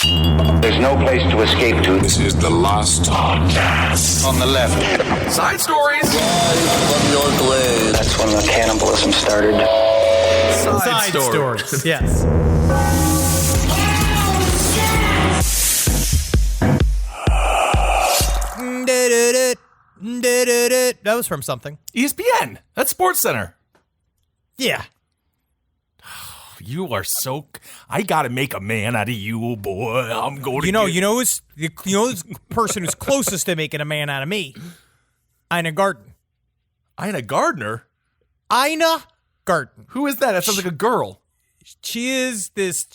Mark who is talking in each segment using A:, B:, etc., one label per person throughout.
A: There's no place to escape to.
B: This is the last podcast.
A: On the left.
C: Side stories.
A: From your blade. That's when the cannibalism started.
C: Side stories.
D: Yes. That was from something.
C: ESPN. That's Sports Center.
D: Yeah.
C: You are so. I gotta make a man out of you, boy. I'm going to.
D: You know who's the person who's closest to making a man out of me? Ina Garten.
C: Ina Gardner?
D: Ina Garten.
C: Who is that? That sounds like a girl.
D: She's this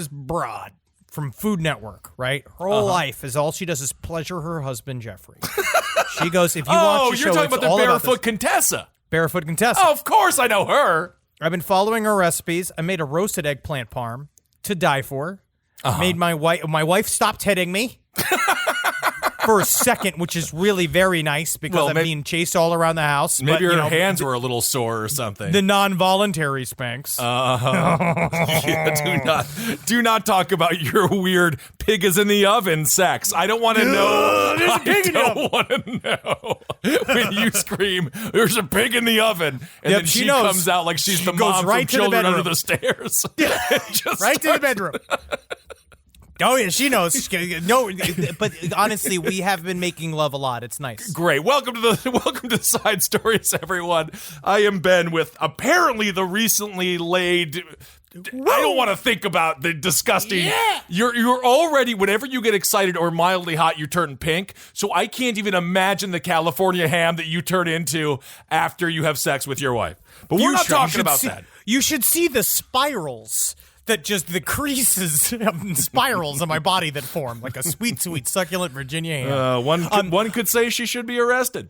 D: broad from Food Network, right? Her whole life is all she does is pleasure her husband, Jeffrey. She goes, if you watch the show,
C: you're talking
D: it's
C: about
D: all
C: the
D: about
C: Barefoot Contessa.
D: Barefoot Contessa.
C: Oh, of course I know her.
D: I've been following her recipes. I made a roasted eggplant parm to die for. Made my wife stopped hitting me for a second, which is really very nice because I'm being chased all around the house.
C: Maybe
D: but,
C: her hands were a little sore or something.
D: The non-voluntary spanks.
C: Yeah, do not talk about your weird pig is in the oven sex. I don't want to know. I don't want to know when you scream, "There's a pig in the oven," and then she comes out like she's the mom from Children Under the Stairs.
D: Right to the bedroom. Oh, yeah, she knows. No, but honestly, we have been making love a lot. It's nice.
C: Great. Welcome to Side Stories, everyone. I am Ben with apparently the recently laid. Whoa. I don't want to think about the disgusting.
D: Yeah.
C: You're already, whenever you get excited or mildly hot, you turn pink. So I can't even imagine the California ham that you turn into after you have sex with your wife. But we're not talking about that.
D: You should see the spirals. That just the creases and spirals in my body that form like a sweet, succulent Virginia ham.
C: One could say she should be arrested.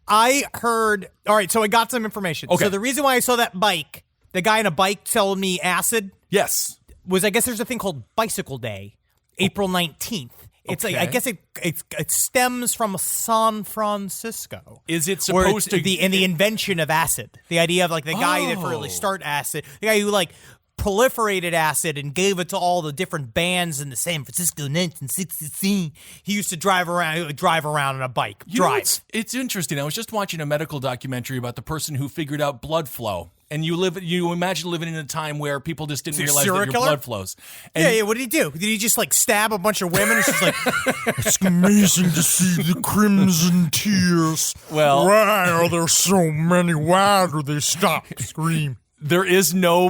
D: I heard. All right, so I got some information.
C: Okay.
D: So the reason why I saw that bike, the guy on a bike telling me acid,
C: yes,
D: was I guess there's a thing called Bicycle Day, April 19th. It's like I guess it stems from San Francisco.
C: Is it supposed to
D: the invention of acid? The idea of like the guy that really started acid, the guy who like proliferated acid and gave it to all the different bands in the San Francisco 1960 He used to drive around on a bike.
C: It's interesting. I was just watching a medical documentary about the person who figured out blood flow. And you imagine living in a time where people just didn't realize that your blood flows. And
D: yeah, what did he do? Did he just like stab a bunch of women? It's just like, it's amazing to see the crimson tears.
C: Well,
D: why are there so many? Why do they stop? Scream.
C: There is no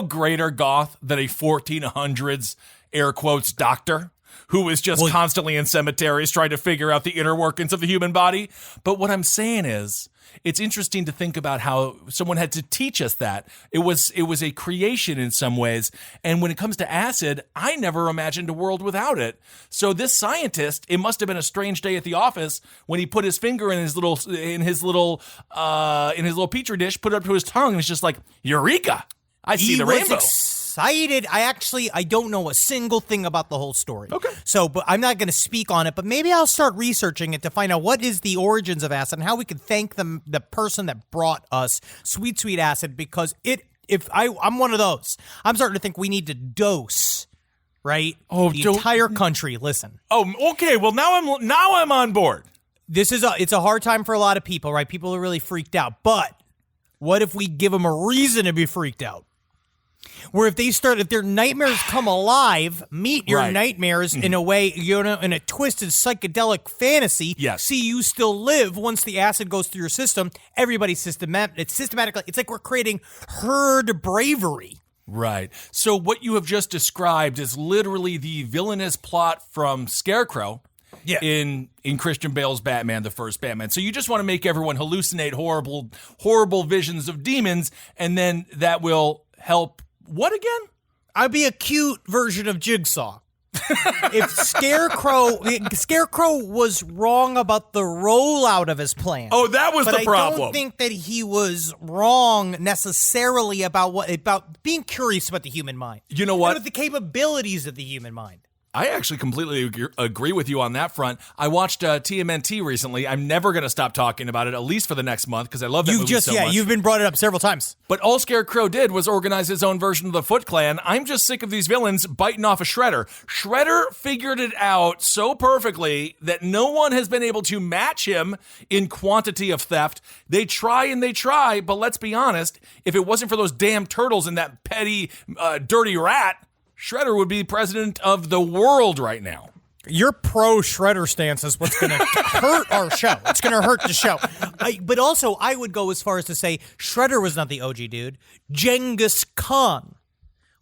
C: greater goth than a 1400s air quotes doctor who is just constantly in cemeteries trying to figure out the inner workings of the human body. But what I'm saying is, it's interesting to think about how someone had to teach us that. It was a creation in some ways. And when it comes to acid, I never imagined a world without it. So this scientist, it must have been a strange day at the office when he put his finger in his little petri dish, put it up to his tongue, and it's just like, Eureka! I see the rainbow.
D: Excited. I don't know a single thing about the whole story.
C: Okay.
D: So, but I'm not going to speak on it, but maybe I'll start researching it to find out what is the origins of acid and how we can thank the person that brought us sweet acid, because I'm one of those. I'm starting to think we need to dose, right? The entire country. Listen.
C: Oh, okay. Well, now I'm on board.
D: It's a hard time for a lot of people, right? People are really freaked out. But what if we give them a reason to be freaked out? Where if their nightmares come alive, meet your nightmares in a way, in a twisted psychedelic fantasy.
C: Yes.
D: See you still live once the acid goes through your system. Everybody's systematically. It's like we're creating herd bravery.
C: Right. So what you have just described is literally the villainous plot from Scarecrow. Yeah. In Christian Bale's Batman, the first Batman. So you just want to make everyone hallucinate horrible visions of demons, and then that will help. What again?
D: I'd be a cute version of Jigsaw. If Scarecrow was wrong about the rollout of his plan.
C: Oh, that was the problem.
D: I don't think that he was wrong necessarily about being curious about the human mind.
C: You know what?
D: About the capabilities of the human mind.
C: I actually completely agree with you on that front. I watched TMNT recently. I'm never going to stop talking about it, at least for the next month, because I love that movie so much.
D: You've been brought it up several times.
C: But all Scarecrow did was organize his own version of the Foot Clan. I'm just sick of these villains biting off a Shredder. Shredder figured it out so perfectly that no one has been able to match him in quantity of theft. They try and they try, but let's be honest, if it wasn't for those damn turtles and that petty, dirty rat, Shredder would be president of the world right now.
D: Your pro-Shredder stance is what's going to hurt our show. It's going to hurt the show. But also, I would go as far as to say Shredder was not the OG dude. Genghis Khan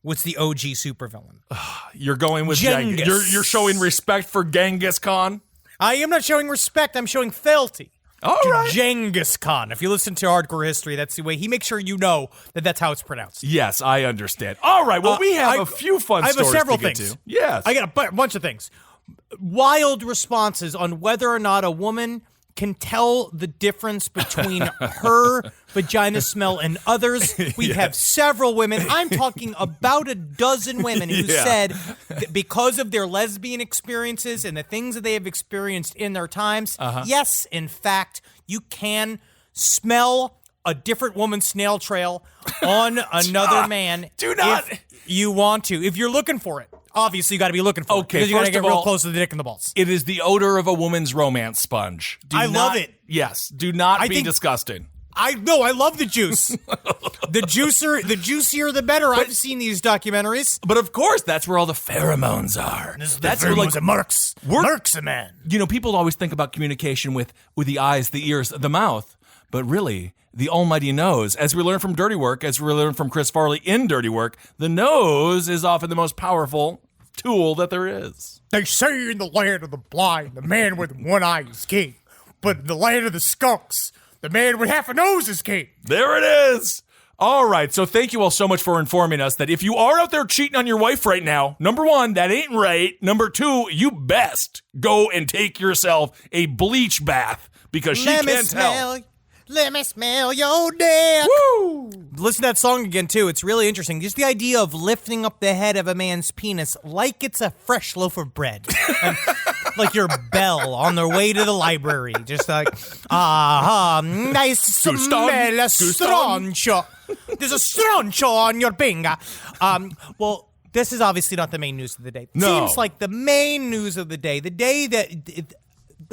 D: was the OG supervillain.
C: You're going with Genghis. You're showing respect for Genghis Khan?
D: I am not showing respect. I'm showing fealty.
C: All right.
D: Genghis Khan. If you listen to Hardcore History, that's the way he makes sure you know that that's how it's pronounced.
C: Yes, I understand. All right. Well, we have a few fun stories
D: several
C: to get
D: things.
C: to. Yes.
D: I got a bunch of things. Wild responses on whether or not a woman can tell the difference between her vagina smell and others. We have several women. I'm talking about a dozen women who said that because of their lesbian experiences and the things that they have experienced in their times, yes, in fact, you can smell a different woman's snail trail on another man.
C: Do not.
D: If you want to. If you're looking for it. Obviously, you got to be looking for it. Because you got to get real close to the dick and the balls.
C: It is the odor of a woman's romance sponge.
D: I love it.
C: Yes. Do not be disgusting.
D: I love the juice. The juicier, the better. I've seen these documentaries.
C: But of course, that's where all the pheromones are.
D: That's where Merc's a man.
C: You know, people always think about communication with the eyes, the ears, the mouth. But really, the almighty nose, as we learn from Dirty Work, as we learn from Chris Farley in Dirty Work, the nose is often the most powerful tool that there is.
D: They say in the land of the blind, the man with one eye is king. But in the land of the skunks, the man with half a nose is king.
C: There it is. All right, so thank you all so much for informing us that if you are out there cheating on your wife right now, number one, that ain't right. Number two, you best go and take yourself a bleach bath because she can't tell.
D: Let me smell your dick.
C: Woo!
D: Listen to that song again, too. It's really interesting. Just the idea of lifting up the head of a man's penis like it's a fresh loaf of bread. Like your bell on their way to the library. Just like, nice smell of stroncho. There's a stroncho on your finger. Well, this is obviously not the main news of the day.
C: No.
D: Seems like the main news of the day that...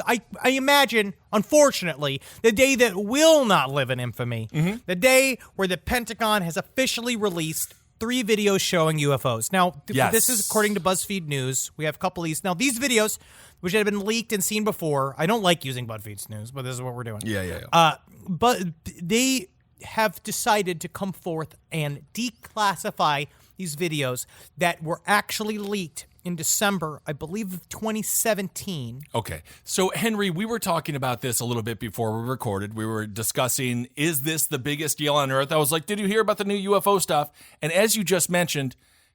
D: I imagine, unfortunately, the day that will not live in infamy, the day where the Pentagon has officially released 3 videos showing UFOs. Now, this is according to BuzzFeed News. We have a couple of these. Now, these videos, which had been leaked and seen before, I don't like using BuzzFeed's News, but this is what we're doing.
C: Yeah.
D: But they have decided to come forth and declassify these videos that were actually leaked in December, I believe, of 2017.
C: Okay. So, Henry, we were talking about this a little bit before we recorded. We were discussing, is this the biggest deal on Earth? I was like, did you hear about the new UFO stuff? And as you just mentioned,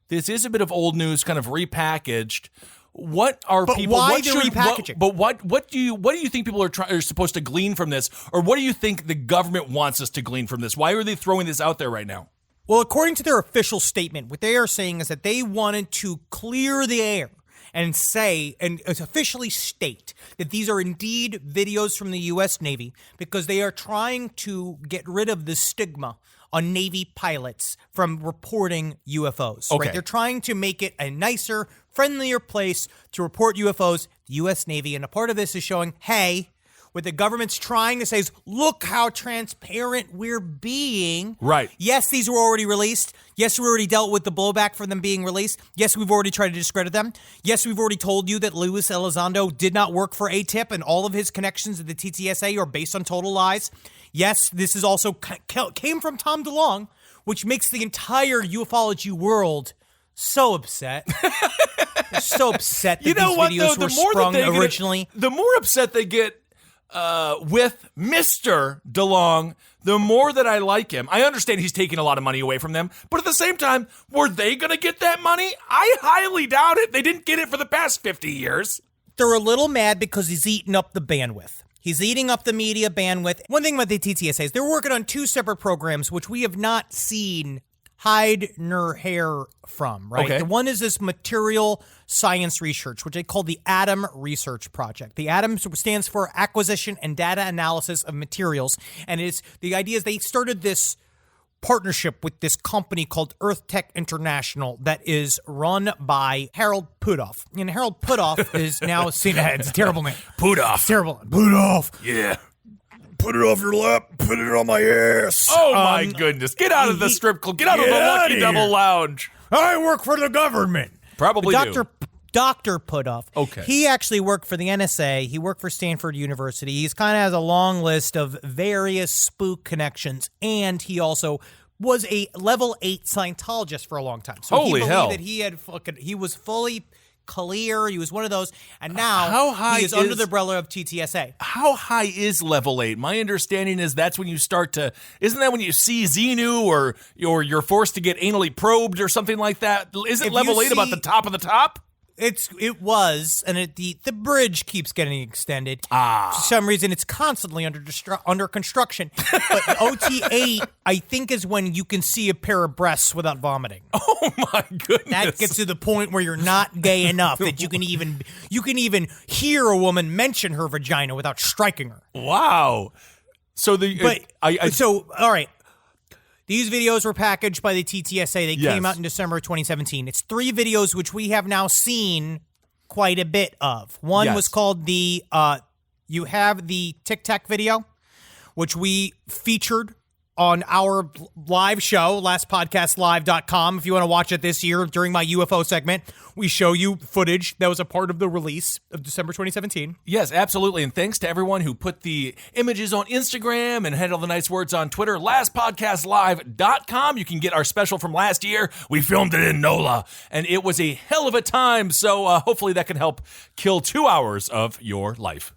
C: this is a bit of old news, kind of repackaged. What are people?
D: Why the repackaging?
C: What do you think people are supposed to glean from this, or what do you think the government wants us to glean from this? Why are they throwing this out there right now?
D: Well, according to their official statement, what they are saying is that they wanted to clear the air and say, and officially state, that these are indeed videos from the U.S. Navy because they are trying to get rid of the stigma on Navy pilots from reporting UFOs.
C: Okay.
D: Right? They're trying to make it a nicer, friendlier place to report UFOs, the U.S. Navy. And a part of this is showing, hey, what the government's trying to say is, look how transparent we're being.
C: Right.
D: Yes, these were already released. Yes, we already dealt with the blowback for them being released. Yes, we've already tried to discredit them. Yes, we've already told you that Luis Elizondo did not work for ATIP and all of his connections to the TTSA are based on total lies. Yes, this is also came from Tom DeLonge, which makes the entire ufology world so upset. They're so upset that these videos were sprung originally.
C: The more upset they get with Mr. DeLonge, the more that I like him. I understand he's taking a lot of money away from them, but at the same time, were they going to get that money? I highly doubt it. They didn't get it for the past 50 years.
D: They're a little mad because he's eating up the bandwidth. He's eating up the media bandwidth. One thing about the TTSA is they're working on 2 separate programs, which we have not seen hide nor hair from, right?
C: Okay.
D: The one is this material science research, which they call the ATOM Research Project. The ATOM stands for Acquisition and Data Analysis of Materials, and the idea is they started this partnership with this company called Earth Tech International that is run by Harold Pudoff. And Harold Pudoff is now seen as a terrible name.
C: Pudoff.
D: Terrible. Pudoff.
C: Yeah.
D: Put it off your lap. Put it on my ass.
C: Oh, my goodness. Get out of the strip club. Get out of the Lucky Double Lounge.
D: I work for the government.
C: Probably do.
D: Dr. Pudoff.
C: Okay.
D: He actually worked for the NSA. He worked for Stanford University. He's kind of has a long list of various spook connections, and he also was a level 8 Scientologist for a long time. So
C: Holy
D: he believed
C: hell.
D: that he was fully clear. He was one of those, and now he is under the umbrella of TTSA.
C: How high is level 8? My understanding is that's when you start to, isn't that when you see Xenu or you're forced to get anally probed or something like that? Isn't level 8 about the top of the top?
D: It was, and the bridge keeps getting extended. For some reason, it's constantly under construction. But OT8, I think, is when you can see a pair of breasts without vomiting.
C: Oh my goodness!
D: That gets to the point where you're not gay enough that you can even hear a woman mention her vagina without striking her.
C: Wow. So
D: all right. These videos were packaged by the TTSA. They came out in December 2017. It's 3 videos which we have now seen quite a bit of. One was called you have the Tic Tac video, which we featured on our live show, lastpodcastlive.com. If you want to watch it this year during my UFO segment, we show you footage that was a part of the release of December 2017.
C: Yes, absolutely. And thanks to everyone who put the images on Instagram and had all the nice words on Twitter. Lastpodcastlive.com. You can get our special from last year. We filmed it in NOLA, and it was a hell of a time. So hopefully that can help kill 2 hours of your life.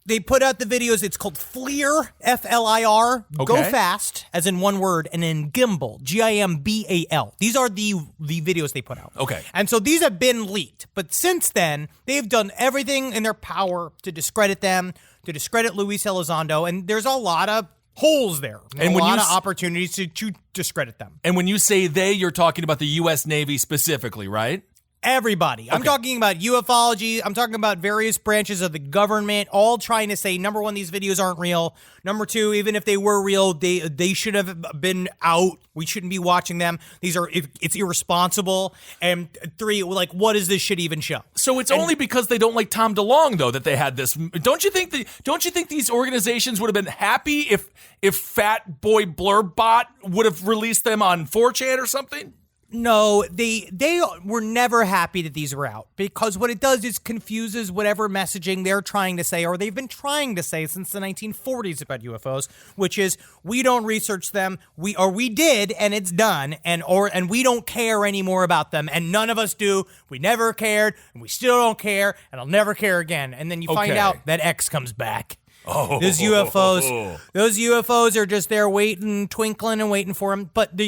D: They put out the videos. It's called FLIR, F-L-I-R, Go Fast, as in one word, and then Gimbal, G-I-M-B-A-L. These are the videos they put out.
C: Okay.
D: And so these have been leaked. But since then, they've done everything in their power to discredit them, to discredit Luis Elizondo, and there's a lot of holes there. And a lot of opportunities to discredit them.
C: And when you say they, you're talking about the U.S. Navy specifically, right?
D: Everybody. I'm talking about ufology. I'm talking about various branches of the government, all trying to say, number one, these videos aren't real. Number two, even if they were real, they should have been out. We shouldn't be watching them. It's irresponsible. And 3, like, what does this shit even show?
C: So it's only because they don't like Tom DeLonge, though, that they had this. Don't you think these organizations would have been happy if Fat Boy Blurbot would have released them on 4chan or something?
D: No, they were never happy that these were out, because what it does is confuses whatever messaging they're trying to say, or they've been trying to say since the 1940s about UFOs, which is, we don't research them, we did and it's done, and we don't care anymore about them, and none of us do. We never cared, and we still don't care, and I'll never care again. And then you find out that X comes back.
C: Oh.
D: Those UFOs are just there waiting, twinkling and waiting for them. But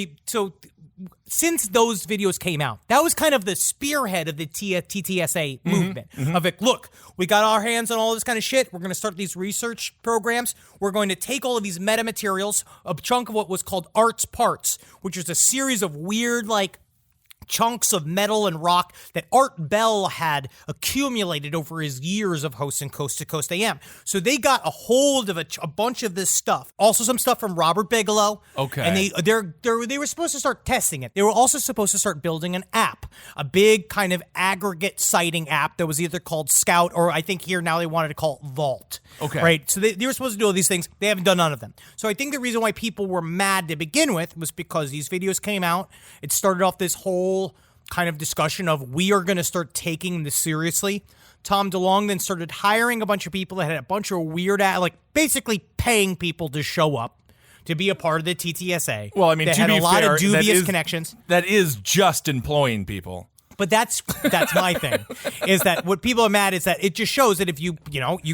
D: since those videos came out, that was kind of the spearhead of the TTSA movement. Of it, look, we got our hands on all this kind of shit. We're going to start these research programs. We're going to take all of these metamaterials, a chunk of what was called Art's Parts, which is a series of weird, like, chunks of metal and rock that Art Bell had accumulated over his years of hosting Coast to Coast AM. So they got a hold of a bunch of this stuff. Also some stuff from Robert Bigelow. Okay. And they were supposed to start testing it. They were also supposed to start building an app, a big kind of aggregate sighting app that was either called Scout, or I think here now they wanted to call it Vault.
C: Okay.
D: Right? So they were supposed to do all these things. They haven't done none of them. So I think the reason why people were mad to begin with was because these videos came out. It started off this whole kind of discussion of, we are going to start taking this seriously. Tom DeLonge then started hiring a bunch of people that had a bunch of weird, basically paying people to show up to be a part of the TTSA.
C: Well, I mean,
D: they
C: to
D: had
C: be
D: a lot
C: fair,
D: of dubious connections.
C: That is just employing people.
D: But that's my thing, is that what people are mad is that it just shows that if you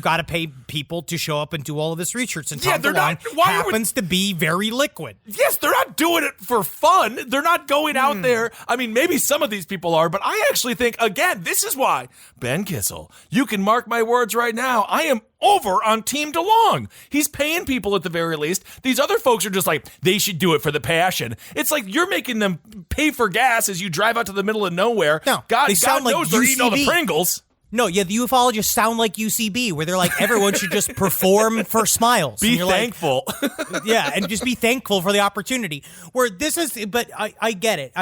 D: got to pay people to show up and do all of this research. And Tom DeLonge happens to be very liquid.
C: Yes, they're not doing it for fun. They're not going out there. I mean, maybe some of these people are, but I actually think, again, this is why, Ben Kissel, you can mark my words right now, I am over on Team DeLong. He's paying people at the very least. These other folks are just like, they should do it for the passion. It's like you're making them pay for gas as you drive out to the middle of nowhere.
D: No,
C: God
D: they sound
C: knows
D: like
C: they're eating all the
D: UCB.
C: Pringles.
D: No, yeah, the ufologists sound like UCB, where they're like, everyone should just perform for smiles.
C: Be
D: And you're
C: thankful.
D: Like, yeah, and just be thankful for the opportunity. Where this is, but I get it.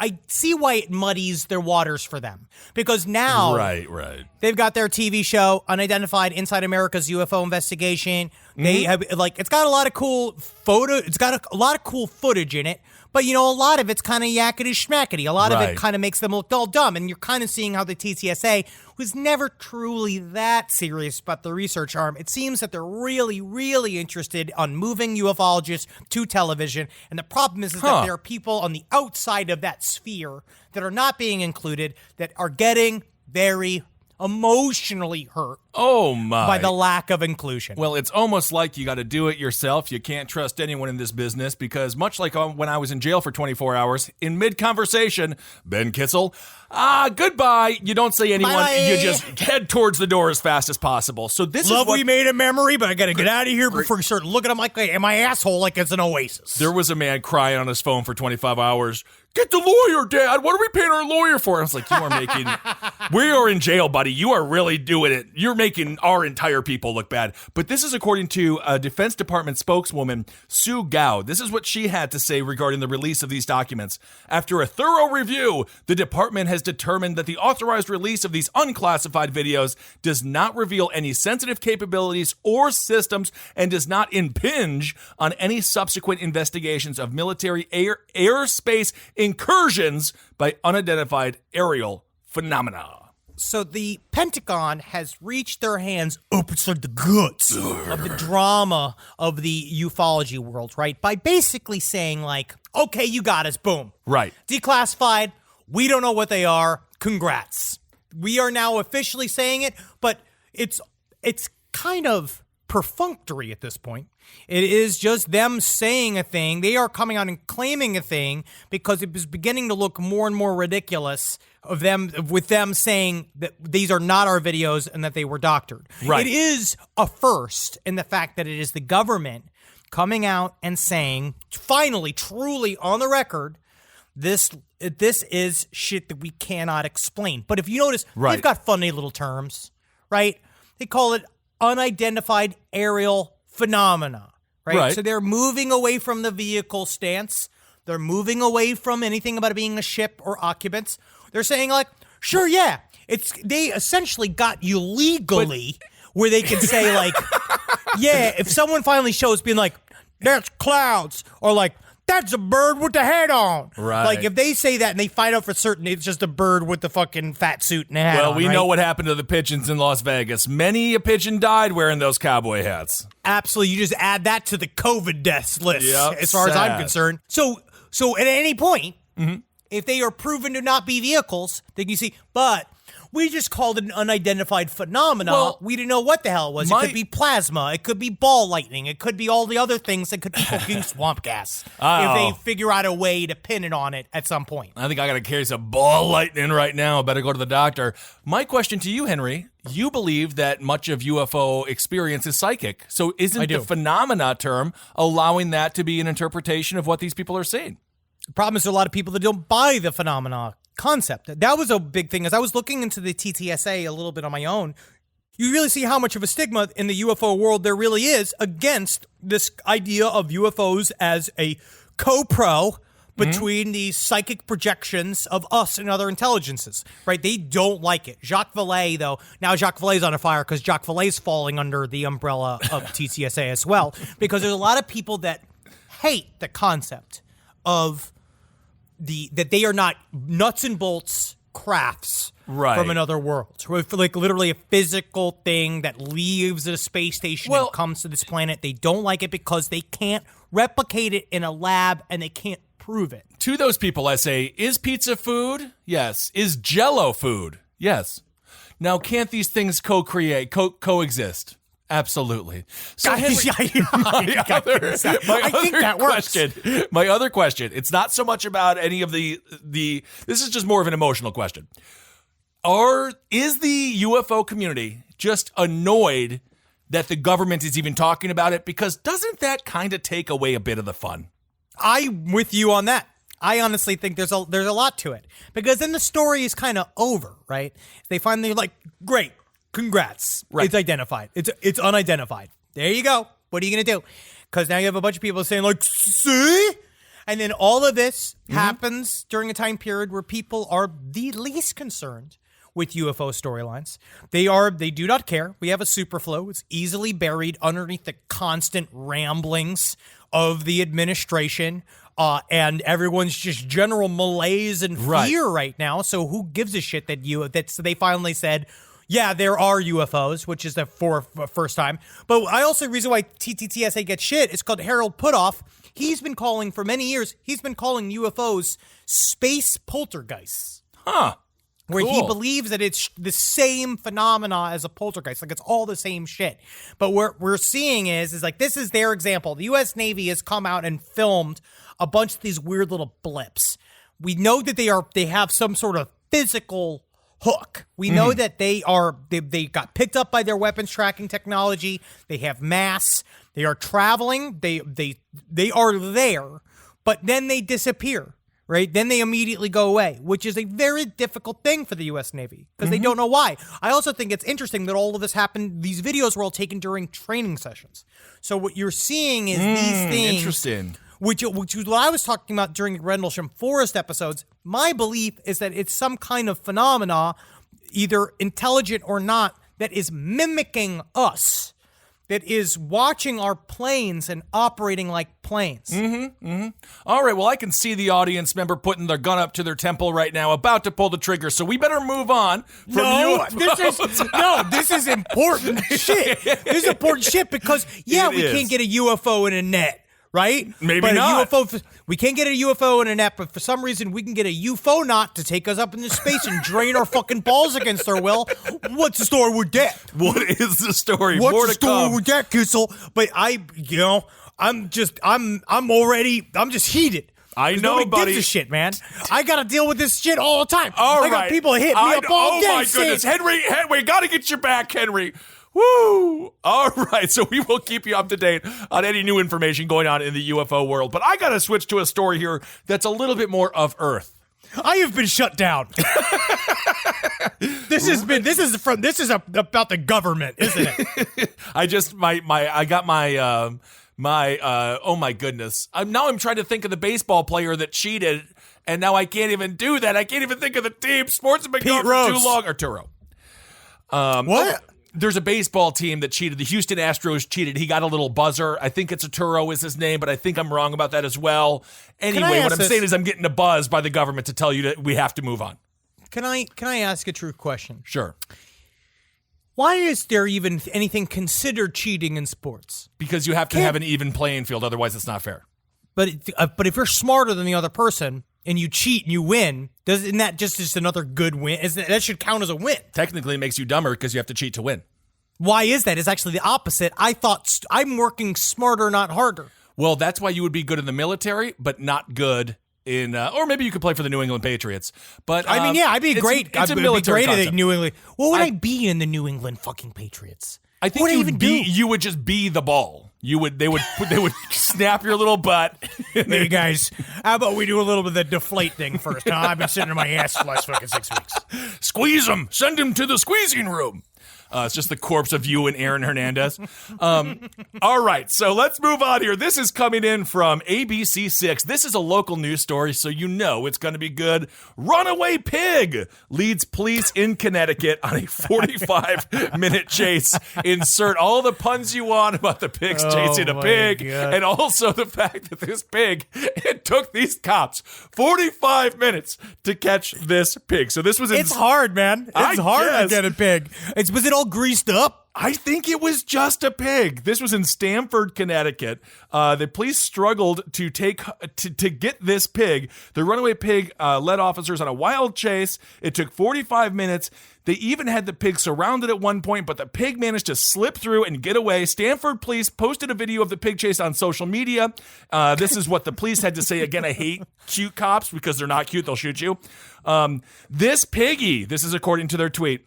D: I see why it muddies their waters for them. Because now
C: Right.
D: they've got their TV show, Unidentified Inside America's UFO Investigation. They have, like, it's got a lot of cool a lot of cool footage in it. But, a lot of it's kind of yakety schmackety. A lot of it kind of makes them look all dumb. And you're kind of seeing how the TTSA was never truly that serious about the research arm. It seems that they're really, really interested on moving ufologists to television. And the problem is that there are people on the outside of that sphere that are not being included that are getting very emotionally hurt
C: Oh, my.
D: by the lack of inclusion.
C: Well, it's almost like you got to do it yourself. You can't trust anyone in this business because much like when I was in jail for 24 hours, in mid-conversation, Ben Kitzel, goodbye. You don't say anyone.
D: Bye.
C: You just head towards the door as fast as possible. So this
D: Love
C: is what...
D: we made a memory, but I got to get out of here before you start looking at my, and my asshole like it's an oasis.
C: There was a man crying on his phone for 25 hours. Get the lawyer, Dad. What are we paying our lawyer for? I was like, you are making... we are in jail, buddy. You are really doing it. You're making our entire people look bad. But this is according to a Defense Department spokeswoman, Sue Gao. This is what she had to say regarding the release of these documents. After a thorough review, the department has determined that the authorized release of these unclassified videos does not reveal any sensitive capabilities or systems and does not impinge on any subsequent investigations of military airspace incursions by unidentified aerial phenomena.
D: So the Pentagon has reached their hands up inside the guts of the drama of the ufology world, right? By basically saying like, okay, you got us, boom.
C: Right.
D: Declassified, we don't know what they are, congrats. We are now officially saying it, but it's kind of perfunctory at this point. It is just them saying a thing. They are coming out and claiming a thing because it was beginning to look more and more ridiculous with them saying that these are not our videos and that they were doctored.
C: Right.
D: It is a first in the fact that it is the government coming out and saying, finally, truly on the record, this is shit that we cannot explain. But if you notice, they've got funny little terms, right? They call it unidentified aerial phenomena, right? So they're moving away from the vehicle stance. They're moving away from anything about it being a ship or occupants. They're saying like, sure, yeah, they essentially got you legally where they can say like, yeah, if someone finally shows being like, that's clouds, or like, that's a bird with the head on.
C: Right.
D: Like, if they say that and they find out for certain it's just a bird with the fucking fat suit and hat on,
C: We
D: right?
C: know what happened to the pigeons in Las Vegas. Many a pigeon died wearing those cowboy hats.
D: Absolutely. You just add that to the COVID deaths list,
C: Yep,
D: as far as I'm
C: sad.
D: concerned. So at any point, if they are proven to not be vehicles, then you see, but we just called it an unidentified phenomena.
C: Well,
D: we didn't know what the hell it was. It could be plasma. It could be ball lightning. It could be all the other things that could be fucking swamp gas. If they figure out a way to pin it on it at some point.
C: I think I got to carry some ball lightning right now. Better go to the doctor. My question to you, Henry, you believe that much of UFO experience is psychic. So isn't the phenomena term allowing that to be an interpretation of what these people are seeing?
D: The problem is there are a lot of people that don't buy the phenomena concept. That was a big thing. As I was looking into the TTSA a little bit on my own, you really see how much of a stigma in the UFO world there really is against this idea of UFOs as a co-pro between these psychic projections of us and other intelligences, right? They don't like it. Jacques Vallée, though, now Jacques Vallée's on a fire because Jacques Vallée's falling under the umbrella of TTSA as well, because there's a lot of people that hate the concept of that they are not nuts and bolts crafts from another world. Like literally a physical thing that leaves a space station and comes to this planet. They don't like it because they can't replicate it in a lab and they can't prove it.
C: To those people, I say, is pizza food? Yes. Is Jell-O food? Yes. Now, can't these things coexist? Absolutely. So
D: I think that works.
C: My other question, it's not so much about any of the this is just more of an emotional question. Is the UFO community just annoyed that the government is even talking about it, because doesn't that kind of take away a bit of the fun?
D: I'm with you on that. I honestly think there's a lot to it, because then the story is kind of over, right? They finally like, great, congrats,
C: right.
D: It's identified. It's unidentified. There you go. What are you gonna do? Because now you have a bunch of people saying like, see, and then all of this happens during a time period where people are the least concerned with UFO storylines. They do not care. We have a superflu. It's easily buried underneath the constant ramblings of the administration. And everyone's just general malaise and fear right now. So who gives a shit that they finally said, yeah, there are UFOs, which is the first time. But the reason why TTTSA gets shit is called Harold Putoff. He's been calling for many years. He's been calling UFOs space poltergeists.
C: Huh.
D: Where he believes that it's the same phenomena as a poltergeist. Like, it's all the same shit. But what we're seeing is like, this is their example. The U.S. Navy has come out and filmed a bunch of these weird little blips. We know that they have some sort of physical hook. We know that they got picked up by their weapons tracking technology. They have mass. They are traveling. They are there, but then they disappear. Right? Then they immediately go away, which is a very difficult thing for the U.S. Navy because they don't know why. I also think it's interesting that all of this happened. These videos were all taken during training sessions. So what you're seeing is these things.
C: Interesting.
D: Which is what I was talking about during the Rendlesham Forest episodes. My belief is that it's some kind of phenomena, either intelligent or not, that is mimicking us. That is watching our planes and operating like planes.
C: All right, well, I can see the audience member putting their gun up to their temple right now, about to pull the trigger, so we better move on from UFOs.
D: This is important shit. This is important shit because, we can't get a UFO in a net, right?
C: Maybe
D: but
C: not.
D: We can't get a UFO in a net, but for some reason we can get a UFO knot to take us up into space and drain our fucking balls against our will. What's the story with that?
C: What is the story?
D: What's
C: More
D: the
C: to
D: story
C: come.
D: with that, Kissel? But I'm just heated.
C: I know,
D: Nobody
C: buddy.
D: gives a shit, man. I gotta deal with this shit all the time.
C: All
D: I got
C: right.
D: people hitting me up all day.
C: Oh my goodness, Henry, gotta get your back, Henry. Woo! All right, so we will keep you up to date on any new information going on in the UFO world. But I got to switch to a story here that's a little bit more of Earth.
D: I have been shut down. This is about the government, isn't it?
C: Oh my goodness. I'm trying to think of the baseball player that cheated, and now I can't even do that. I can't even think of the team. Sports have been going for too long. Arturo.
D: What?
C: There's a baseball team that cheated. The Houston Astros cheated. He got a little buzzer. I think it's Arturo is his name, but I think I'm wrong about that as well. Anyway, what I'm saying is I'm getting a buzz by the government to tell you that we have to move on.
D: Can I ask a true question?
C: Sure.
D: Why is there even anything considered cheating in sports?
C: Because you have to have an even playing field. Otherwise, it's not fair.
D: But if you're smarter than the other person and you cheat and you win, isn't that just another good win? That should count as a win.
C: Technically, it makes you dumber because you have to cheat to win.
D: Why is that? It's actually the opposite. I thought I'm working smarter, not harder.
C: Well, that's why you would be good in the military, but not good in, or maybe you could play for the New England Patriots. But
D: I'd be great.
C: It's a military
D: great
C: concept.
D: at New England. What would I be in the New England fucking Patriots?
C: I think you would just be the ball. They would snap your little butt.
D: Hey guys, how about we do a little bit of the deflate thing first? Huh? I've been sitting on my ass for the last fucking 6 weeks.
C: Squeeze them. Send them to the squeezing room. It's just the corpse of you and Aaron Hernandez. All right, so let's move on here. This is coming in from ABC6. This is a local news story, so you know it's going to be good. Runaway pig leads police in Connecticut on a 45-minute chase. Insert all the puns you want about the pigs chasing a pig, and also the fact that this pig, it took these cops 45 minutes to catch this pig. So this was
D: It's hard, man. It's hard to get a pig. Was it all greased up?
C: I think it was just a pig. This was in Stamford, Connecticut. The police struggled to get this pig. The runaway pig led officers on a wild chase. It took 45 minutes. They even had the pig surrounded at one point, but the pig managed to slip through and get away. Stamford police posted a video of the pig chase on social media. This is what the police had to say. Again, I hate cute cops because they're not cute. They'll shoot you. This piggy, this is according to their tweet,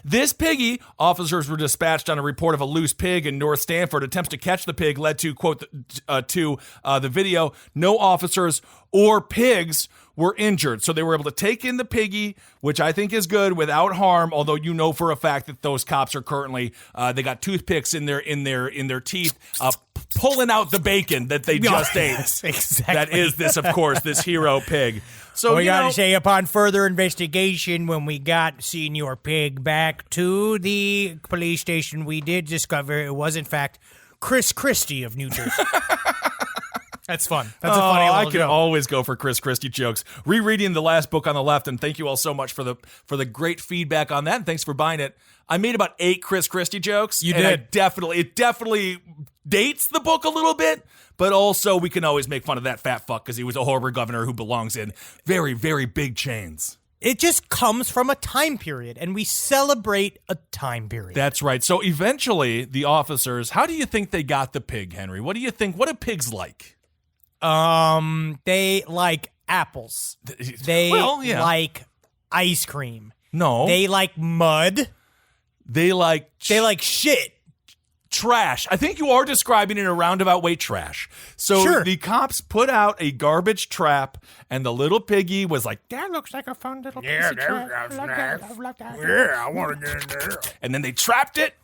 C: This piggy, officers were dispatched on a report of a loose pig in North Stamford. Attempts to catch the pig led to, quote, the video, no officers or pigs were injured. So they were able to take in the piggy, which I think is good, without harm, although you know for a fact that those cops are currently, they got toothpicks in their teeth, pulling out the bacon that they just ate.
D: Exactly.
C: That is this, of course, this hero pig. So
D: we got to say, upon further investigation, when we got Senior Pig back to the police station, we did discover it was, in fact, Chris Christie of New Jersey. That's fun. That's a funny little
C: I can
D: joke.
C: always go for Chris Christie jokes. Rereading the last book on the left, and thank you all so much for the great feedback on that, and thanks for buying it. I made about 8 Chris Christie jokes.
D: You
C: and
D: did.
C: It definitely dates the book a little bit, but also we can always make fun of that fat fuck because he was a horrible governor who belongs in very, very big chains.
D: It just comes from a time period, and we celebrate a time period.
C: That's right. So eventually, the officers, how do you think they got the pig, Henry? What do you think? What do pigs like?
D: They like apples. They like ice cream.
C: No.
D: They like mud.
C: They like
D: shit.
C: Trash. I think you are describing in a roundabout way trash. So
D: Sure.
C: the cops put out a garbage trap, and the little piggy was like, that looks like a fun little piece of trash.
E: Yeah, I want to get in there.
C: And then they trapped it,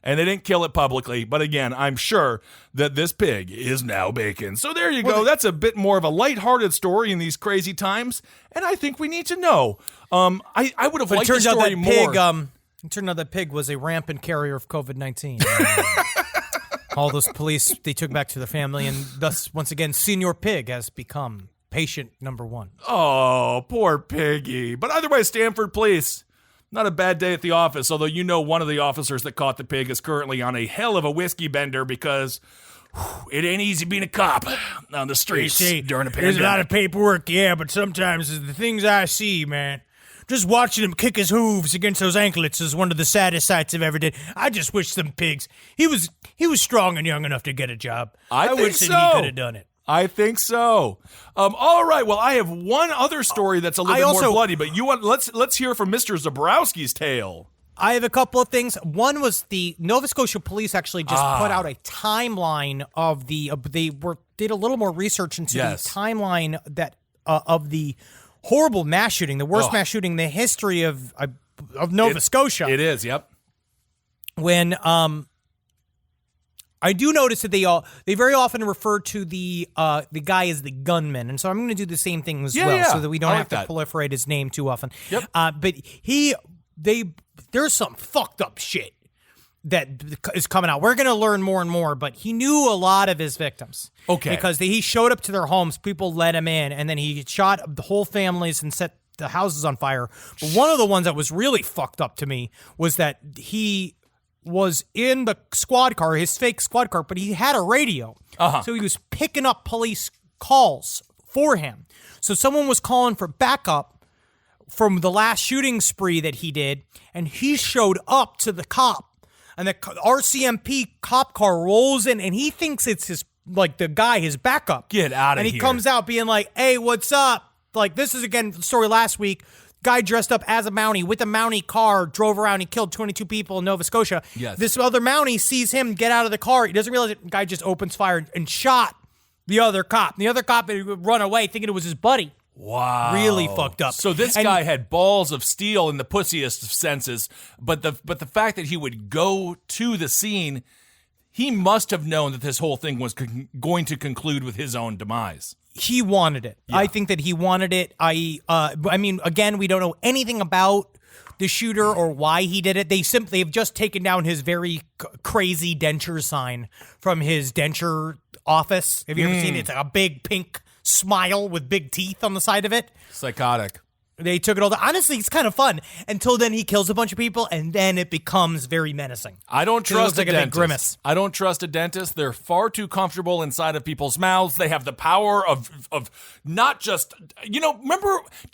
C: and they didn't kill it publicly. But again, I'm sure that this pig is now bacon. So there you go. That's a bit more of a lighthearted story in these crazy times, and I think we need to know. I would have liked the story more.
D: It turned out that pig was a rampant carrier of COVID-19. All those police, they took back to the family, and thus, once again, Senior Pig has become patient number 1.
C: Oh, poor piggy. But otherwise, Stamford Police, not a bad day at the office, although you know one of the officers that caught the pig is currently on a hell of a whiskey bender because it ain't easy being a cop on the streets during a pandemic.
E: There's a lot of paperwork, yeah, but sometimes the things I see, man, just watching him kick his hooves against those anklets is one of the saddest sights I've ever did. I just wish them pigs. He was strong and young enough to get a job. I wish that he could have done it.
C: I think so. All right. Well, I have one other story that's a little bit more bloody, but let's hear from Mr. Zabrowski's tale.
D: I have a couple of things. One was the Nova Scotia police actually just put out a timeline of did a little more research into the timeline that of the horrible mass shooting, the worst mass shooting in the history of Nova Scotia.
C: It is, yep.
D: When I do notice that they very often refer to the guy as the gunman, and so I'm going to do the same thing as well, so that we don't have to proliferate his name too often.
C: Yep.
D: But there's some fucked up shit that is coming out. We're going to learn more and more, but he knew a lot of his victims.
C: Okay.
D: Because he showed up to their homes, people let him in, and then he shot the whole families and set the houses on fire. But one of the ones that was really fucked up to me was that he was in the squad car, his fake squad car, but he had a radio. So he was picking up police calls for him. So someone was calling for backup from the last shooting spree that he did, and he showed up to the cop. And the RCMP cop car rolls in, and he thinks it's his backup.
C: Get out of here.
D: And he comes out being like, hey, what's up? Like, this is, again, the story last week. Guy dressed up as a Mountie with a Mountie car, drove around, he killed 22 people in Nova Scotia.
C: Yes.
D: This other Mountie sees him get out of the car. He doesn't realize it. The guy just opens fire and shot the other cop. And the other cop had run away thinking it was his buddy.
C: Wow.
D: Really fucked up.
C: So this guy had balls of steel in the pussiest of senses, but the fact that he would go to the scene, he must have known that this whole thing was going to conclude with his own demise.
D: He wanted it. Yeah. I think that he wanted it. I mean, again, we don't know anything about the shooter or why he did it. They simply have just taken down his very crazy denture sign from his denture office. Have you ever seen it? It's like a big pink smile with big teeth on the side of it.
C: Psychotic.
D: They took it all down. Honestly, it's kind of fun until then he kills a bunch of people, and then it becomes very menacing.
C: I don't trust a
D: big grimace.
C: I don't trust a dentist. They're far too comfortable inside of people's mouths. They have the power of not just, do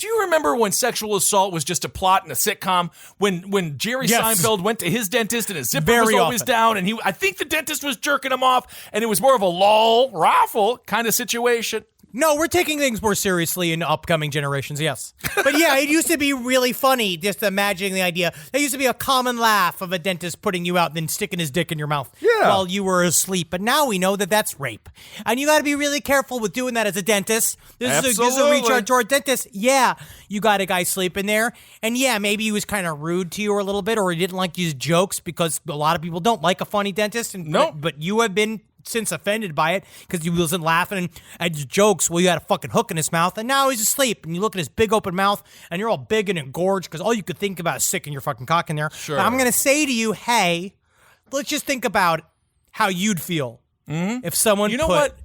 C: you remember when sexual assault was just a plot in a sitcom? When Jerry Seinfeld went to his dentist and his zipper was always down, and I think the dentist was jerking him off, and it was more of a lull, raffle kind of situation.
D: No, we're taking things more seriously in upcoming generations, yes. But yeah, it used to be really funny just imagining the idea. There used to be a common laugh of a dentist putting you out and then sticking his dick in your mouth while you were asleep. But now we know that that's rape. And you got to be really careful with doing that as a dentist. This is a reach out to our dentist. Yeah, you got a guy sleeping there. And yeah, maybe he was kind of rude to you a little bit, or he didn't like his jokes, because a lot of people don't like a funny dentist. But you have been since offended by it because he wasn't laughing at your jokes. Well, you had a fucking hook in his mouth, and now he's asleep. And you look at his big open mouth, and you're all big and engorged because all you could think about is sticking your fucking cock in there.
C: Sure.
D: Now, I'm gonna say to you, hey, let's just think about how you'd feel if someone put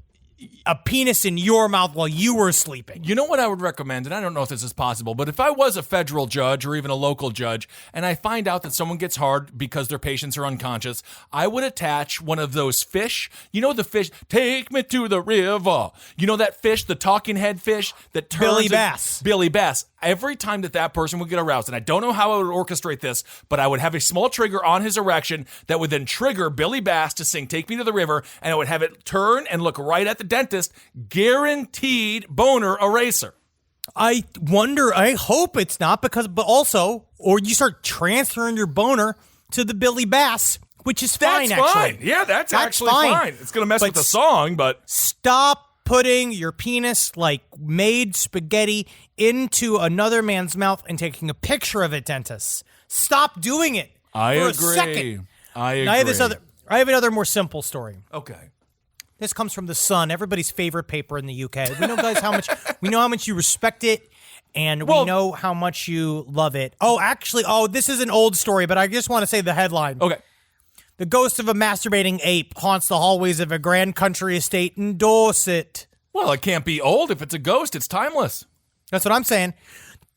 D: a penis in your mouth while you were sleeping.
C: You know what I would recommend, and I don't know if this is possible, but if I was a federal judge or even a local judge, and I find out that someone gets hard because their patients are unconscious, I would attach one of those fish. You know the fish, take me to the river. You know that fish, the talking head fish that turns...
D: Billy Bass.
C: Billy Bass. Every time that person would get aroused, and I don't know how I would orchestrate this, but I would have a small trigger on his erection that would then trigger Billy Bass to sing Take Me to the River, and I would have it turn and look right at the dentist. Guaranteed boner eraser.
D: I wonder, I hope it's not, or you start transferring your boner to the Billy Bass, which is fine,
C: That's
D: actually.
C: fine. Yeah, that's actually fine. It's going to mess with the song, but...
D: Stop putting your penis like made spaghetti into another man's mouth and taking a picture of it, dentists. Stop doing it.
C: I
D: for
C: agree.
D: A second.
C: I agree.
D: Now, I have another more simple story.
C: Okay.
D: This comes from The Sun, everybody's favorite paper in the UK. We know, guys, how much you respect it, and we know how much you love it. This is an old story, but I just want to say the headline.
C: Okay.
D: The ghost of a masturbating ape haunts the hallways of a grand country estate in Dorset.
C: Well, it can't be old. If it's a ghost, it's timeless.
D: That's what I'm saying.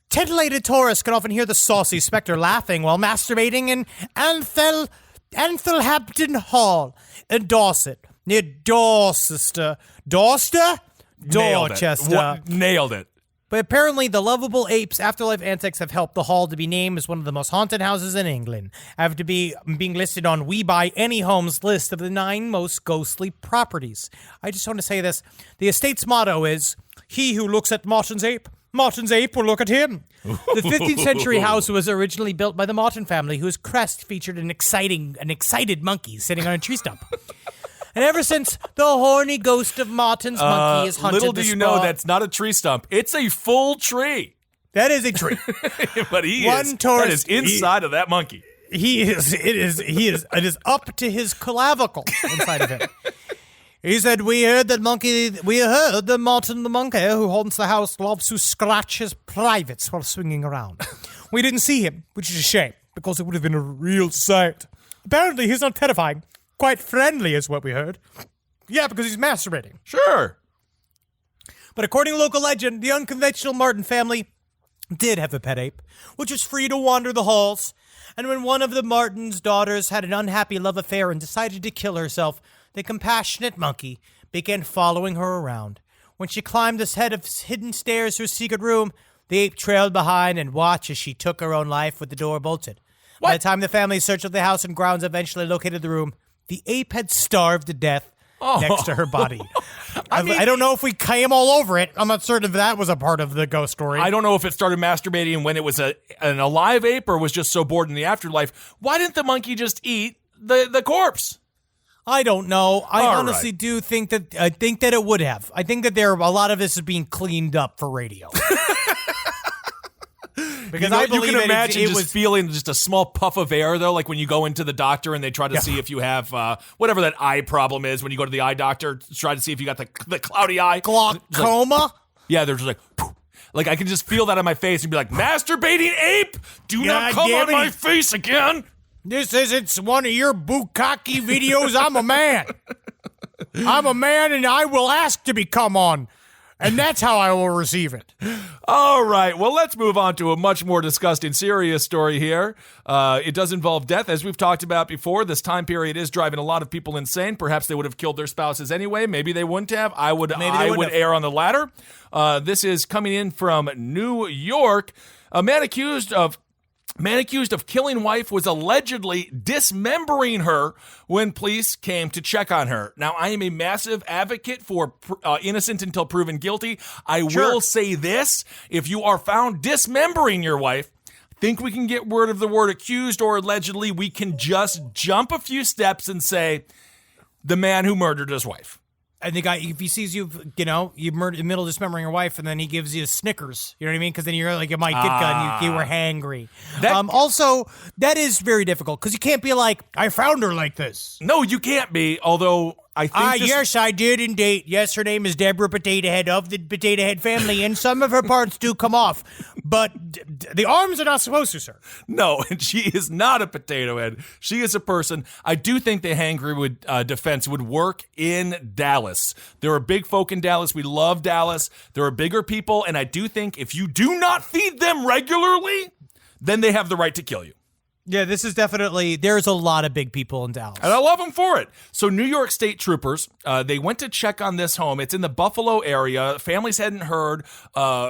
D: Titillated tourists can often hear the saucy specter laughing while masturbating in Anthelhampton Hall in Dorset, near Dorchester. Dorchester?
C: Nailed it.
D: But apparently, the lovable ape's afterlife antics have helped the hall to be named as one of the most haunted houses in England, after being listed on We Buy Any Home's list of the 9 most ghostly properties. I just want to say this. The estate's motto is, "He who looks at Martin's ape will look at him." The 15th century house was originally built by the Martin family, whose crest featured an excited monkey sitting on a tree stump. And ever since, the horny ghost of Martin's monkey has hunted
C: little do you know, that's not a tree stump. It's a full tree.
D: That is a tree.
C: But that is inside of that monkey. It is up to his clavicle inside of him. He said, we heard that Martin the monkey, who haunts the house, loves to scratch his privates while swinging around. We didn't see him, which is a shame, because it would have been a real sight. Apparently, he's not terrifying. Quite friendly is what we heard. Yeah, because he's masturbating. Sure.
D: But according to local legend, the unconventional Martin family did have a pet ape, which was free to wander the halls. And when one of the Martins' daughters had an unhappy love affair and decided to kill herself, the compassionate monkey began following her around. When she climbed the head of hidden stairs to a secret room, the ape trailed behind and watched as she took her own life with the door bolted. By the time the family searched the house and grounds eventually located the room, the ape had starved to death next to her body. I don't know if we came all over it. I'm not certain if that was a part of the ghost story.
C: I don't know if it started masturbating when it was an alive ape or was just so bored in the afterlife. Why didn't the monkey just eat the corpse?
D: I don't know. I honestly do think that it would have. I think that a lot of this is being cleaned up for radio. Because I believe
C: you can imagine feeling just a small puff of air, though, like when you go into the doctor and they try to see if you have whatever that eye problem is when you go to the eye doctor, try to see if you got the cloudy eye.
D: Glaucoma?
C: Yeah, they're just like I can just feel that on my face and be like, masturbating ape, do not come on my face again.
E: This isn't one of your bukkake videos. I'm a man. I'm a man and I will ask to be come on. And that's how I will receive it.
C: All right. Well, let's move on to a much more disgusting, serious story here. It does involve death. As we've talked about before, this time period is driving a lot of people insane. Perhaps they would have killed their spouses anyway. Maybe they wouldn't have. I would err on the latter. This is coming in from New York. A man accused of Man accused of killing wife was allegedly dismembering her when police came to check on her. Now, I am a massive advocate for innocent until proven guilty. I will say this. If you are found dismembering your wife, think we can get rid of the word accused or allegedly. We can just jump a few steps and say the man who murdered his wife.
D: And the guy, if he sees you, you murder in the middle of dismembering your wife, and then he gives you a Snickers, you know what I mean? Because then you're like, my get gun, you were hangry. Also, that is very difficult because you can't be like, I found her like this.
C: No, you can't be. Although I think
D: yes, I did indeed. Yes, her name is Deborah Potato Head of the Potato Head family, and some of her parts do come off, but the arms are not supposed to, sir.
C: No, and she is not a potato head. She is a person. I do think the hangry defense would work in Dallas. There are big folk in Dallas. We love Dallas. There are bigger people, and I do think if you do not feed them regularly, then they have the right to kill you.
D: Yeah, this is definitely, there's a lot of big people in Dallas.
C: And I love them for it. So New York State troopers, they went to check on this home. It's in the Buffalo area. Families hadn't heard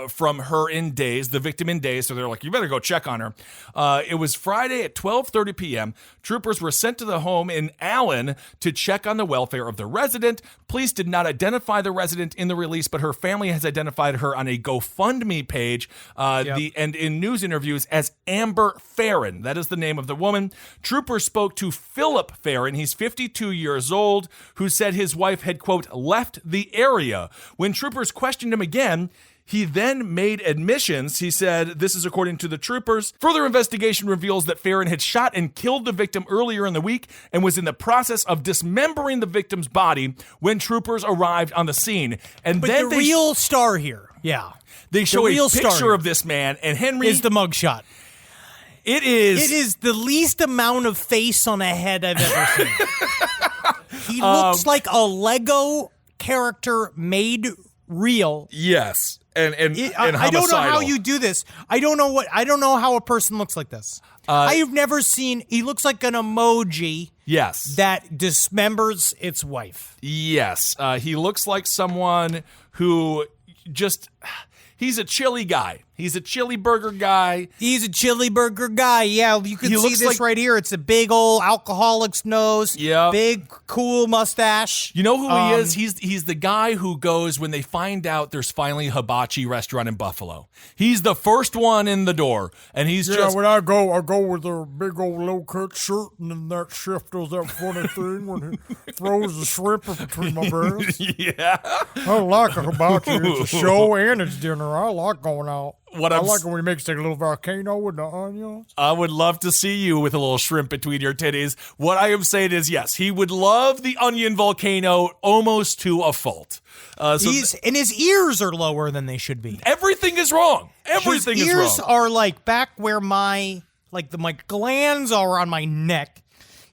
C: from her in days, the victim in days, so they're like, you better go check on her. It was Friday at 12:30 p.m. Troopers were sent to the home in Allen to check on the welfare of the resident. Police did not identify the resident in the release, but her family has identified her on a GoFundMe page and in news interviews as Amber Farron. That is the name of the woman. Troopers spoke to Philip Farron, he's 52 years old, who said his wife had, quote, left the area. When troopers questioned him again, he then made admissions. He said, this is according to the troopers. Further investigation reveals that Farron had shot and killed the victim earlier in the week and was in the process of dismembering the victim's body when troopers arrived on the scene. And
D: but
C: then
D: the real star here,
C: they show a picture of this man, and Henry
D: is the mugshot.
C: It is
D: the least amount of face on a head I've ever seen. He looks like a Lego character made real.
C: Yes. And
D: I don't know how you do this. I don't know how a person looks like this. I've never seen, he looks like an emoji.
C: Yes.
D: That dismembers its wife.
C: Yes. He looks like someone who just, he's a chili guy. He's a chili burger guy.
D: He's a chili burger guy. Yeah, you can see this right here. It's a big old alcoholic's nose.
C: Yeah.
D: Big, cool mustache.
C: You know who he is? He's the guy who goes when they find out there's finally a hibachi restaurant in Buffalo. He's the first one in the door, and he's just...
E: when I go with a big old low-cut shirt, and then that chef does that funny thing when he throws the shrimp in between my breasts.
C: Yeah.
E: I like a hibachi. It's a show and it's dinner. I like going out. I like it when he makes like a little volcano with the onions.
C: I would love to see you with a little shrimp between your titties. What I am saying is, yes, he would love the onion volcano almost to a fault.
D: And his ears are lower than they should be.
C: Everything is wrong. Everything is wrong.
D: His ears are like back where my glands are on my neck.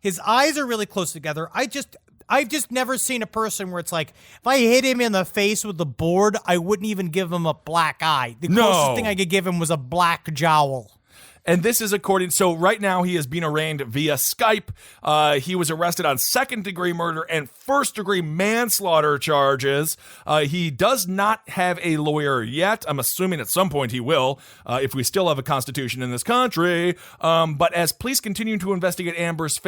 D: His eyes are really close together. I've just never seen a person where it's like, if I hit him in the face with the board, I wouldn't even give him a black eye. The closest thing I could give him was a black jowl.
C: And this is so right now he is being arraigned via Skype. He was arrested on second-degree murder and first-degree manslaughter charges. He does not have a lawyer yet. I'm assuming at some point he will, if we still have a constitution in this country. But as police continue to investigate, Amber's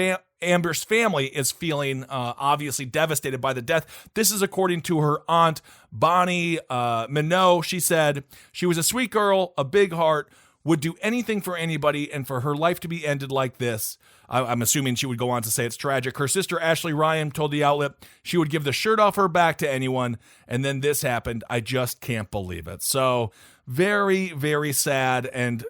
C: family is feeling obviously devastated by the death. This is according to her aunt, Bonnie Minot. She said, she was a sweet girl, a big heart, would do anything for anybody, and for her life to be ended like this, I'm assuming she would go on to say it's tragic. Her sister, Ashley Ryan, told the outlet she would give the shirt off her back to anyone, and then this happened. I just can't believe it. So very, very sad, and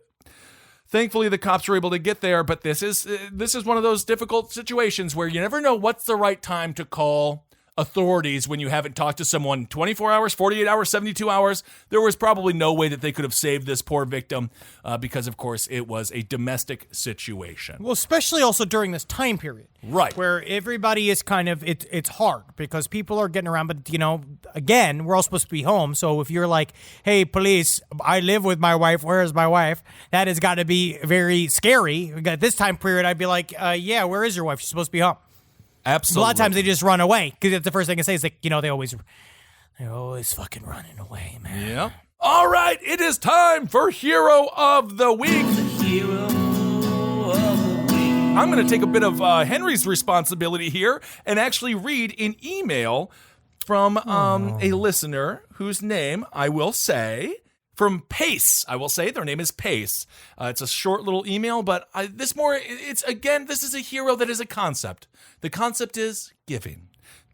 C: thankfully the cops were able to get there, but this is one of those difficult situations where you never know what's the right time to call authorities when you haven't talked to someone 24 hours, 48 hours, 72 hours. There was probably no way that they could have saved this poor victim because, of course, it was a domestic situation.
D: Well, especially also during this time period.
C: Right.
D: Where everybody is kind of, it's hard because people are getting around, but, again, we're all supposed to be home. So if you're like, hey, police, I live with my wife, where is my wife? That has got to be very scary. At this time period, I'd be like, yeah, where is your wife? She's supposed to be home.
C: Absolutely.
D: A lot of times they just run away because that's the first thing I say is like, they're always fucking running away, man.
C: Yeah. All right, it is time for Hero of the Week.
F: Hero
C: I'm going to take a bit of Henry's responsibility here and actually read an email from a listener whose name I will say, from Pace. I will say their name is Pace. It's a short little email, but this is a hero that is a concept. The concept is giving.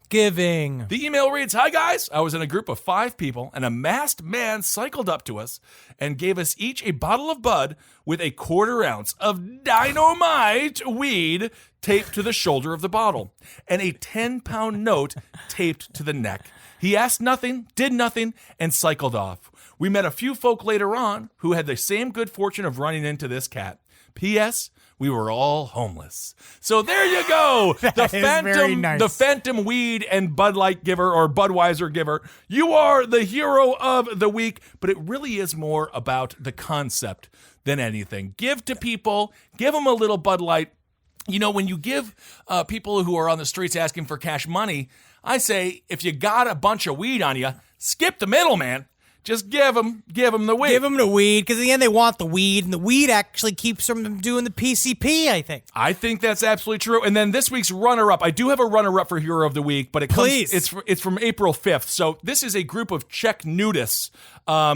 D: Giving.
C: The email reads, "Hi guys, I was in a group of 5 people and a masked man cycled up to us and gave us each a bottle of Bud with a 1/4 ounce of dynamite weed taped to the shoulder of the bottle and a 10-pound note taped to the neck. He asked nothing, did nothing, and cycled off. We met a few folk later on who had the same good fortune of running into this cat. P.S. We were all homeless." So there you go. The Phantom weed and Bud Light giver or Budweiser giver. You are the hero of the week, but it really is more about the concept than anything. Give to people, give them a little Bud Light. You know, when you give people who are on the streets asking for cash money, I say, if you got a bunch of weed on you, skip the middleman. Just give them the weed.
D: Give them the weed, because in the end they want the weed, and the weed actually keeps them doing the PCP, I think.
C: I think that's absolutely true. And then this week's runner-up, I do have a runner-up for Hero of the Week, but it's from April 5th. So this is a group of Czech nudists.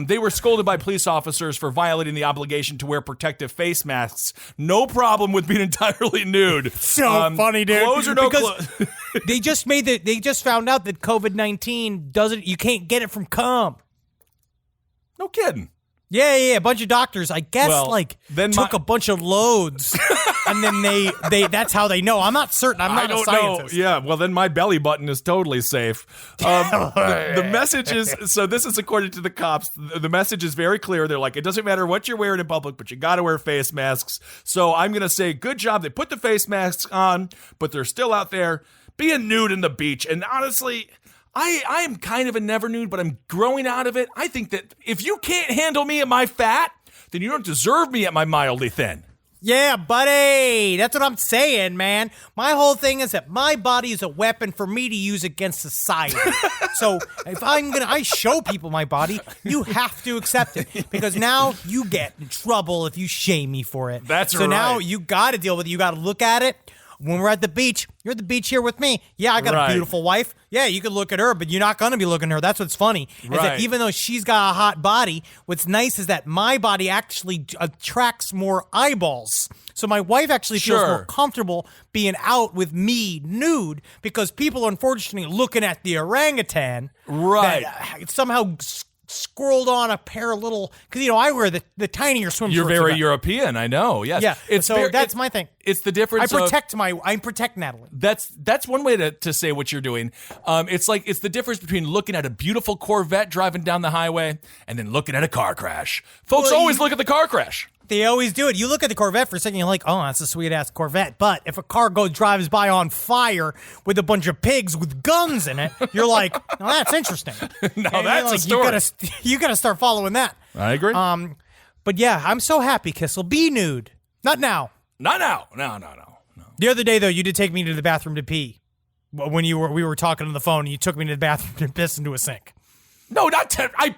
C: They were scolded by police officers for violating the obligation to wear protective face masks. No problem with being entirely nude.
D: So funny, dude.
C: Clothes or no clothes?
D: They just found out that COVID-19 you can't get it from cum.
C: No kidding.
D: Yeah. A bunch of doctors, I guess, took a bunch of loads, and then they that's how they know. I'm not certain. I'm not a scientist.
C: Yeah, well, then my belly button is totally safe. The message is, so this is according to the cops, the message is very clear. They're like, it doesn't matter what you're wearing in public, but you got to wear face masks. So I'm going to say, good job. They put the face masks on, but they're still out there being nude in the beach. And honestly, I am kind of a never nude, but I'm growing out of it. I think that if you can't handle me at my fat, then you don't deserve me at my mildly thin.
D: Yeah, buddy. That's what I'm saying, man. My whole thing is that my body is a weapon for me to use against society. So if I show people my body, you have to accept it, because now you get in trouble if you shame me for it.
C: That's right.
D: So now you got to deal with it. You got to look at it. When we're at the beach, you're at the beach here with me. Yeah, I got a beautiful wife. Yeah, you can look at her, but you're not going to be looking at her. That's what's funny. Is that even though she's got a hot body, what's nice is that my body actually attracts more eyeballs. So my wife actually feels more comfortable being out with me nude, because people are unfortunately looking at the orangutan.
C: Right.
D: That somehow squirreled on a pair of little, because I wear the tinier swim shorts.
C: You're very European, I know. Yes.
D: Yeah. That's my thing.
C: It's the difference.
D: I protect Natalie.
C: That's one way to say what you're doing. It's the difference between looking at a beautiful Corvette driving down the highway and then looking at a car crash. Folks always look at the car crash.
D: They always do it. You look at the Corvette for a second, you're like, oh, that's a sweet-ass Corvette. But if a car drives by on fire with a bunch of pigs with guns in it, you're like, oh, that's interesting.
C: Now that's a story.
D: You got to start following that.
C: I agree.
D: But yeah, I'm so happy, Kissel. Be nude. Not now.
C: Not now. No.
D: The other day, though, you did take me to the bathroom to pee. When we were talking on the phone, and you took me to the bathroom to piss into a sink.
C: No, I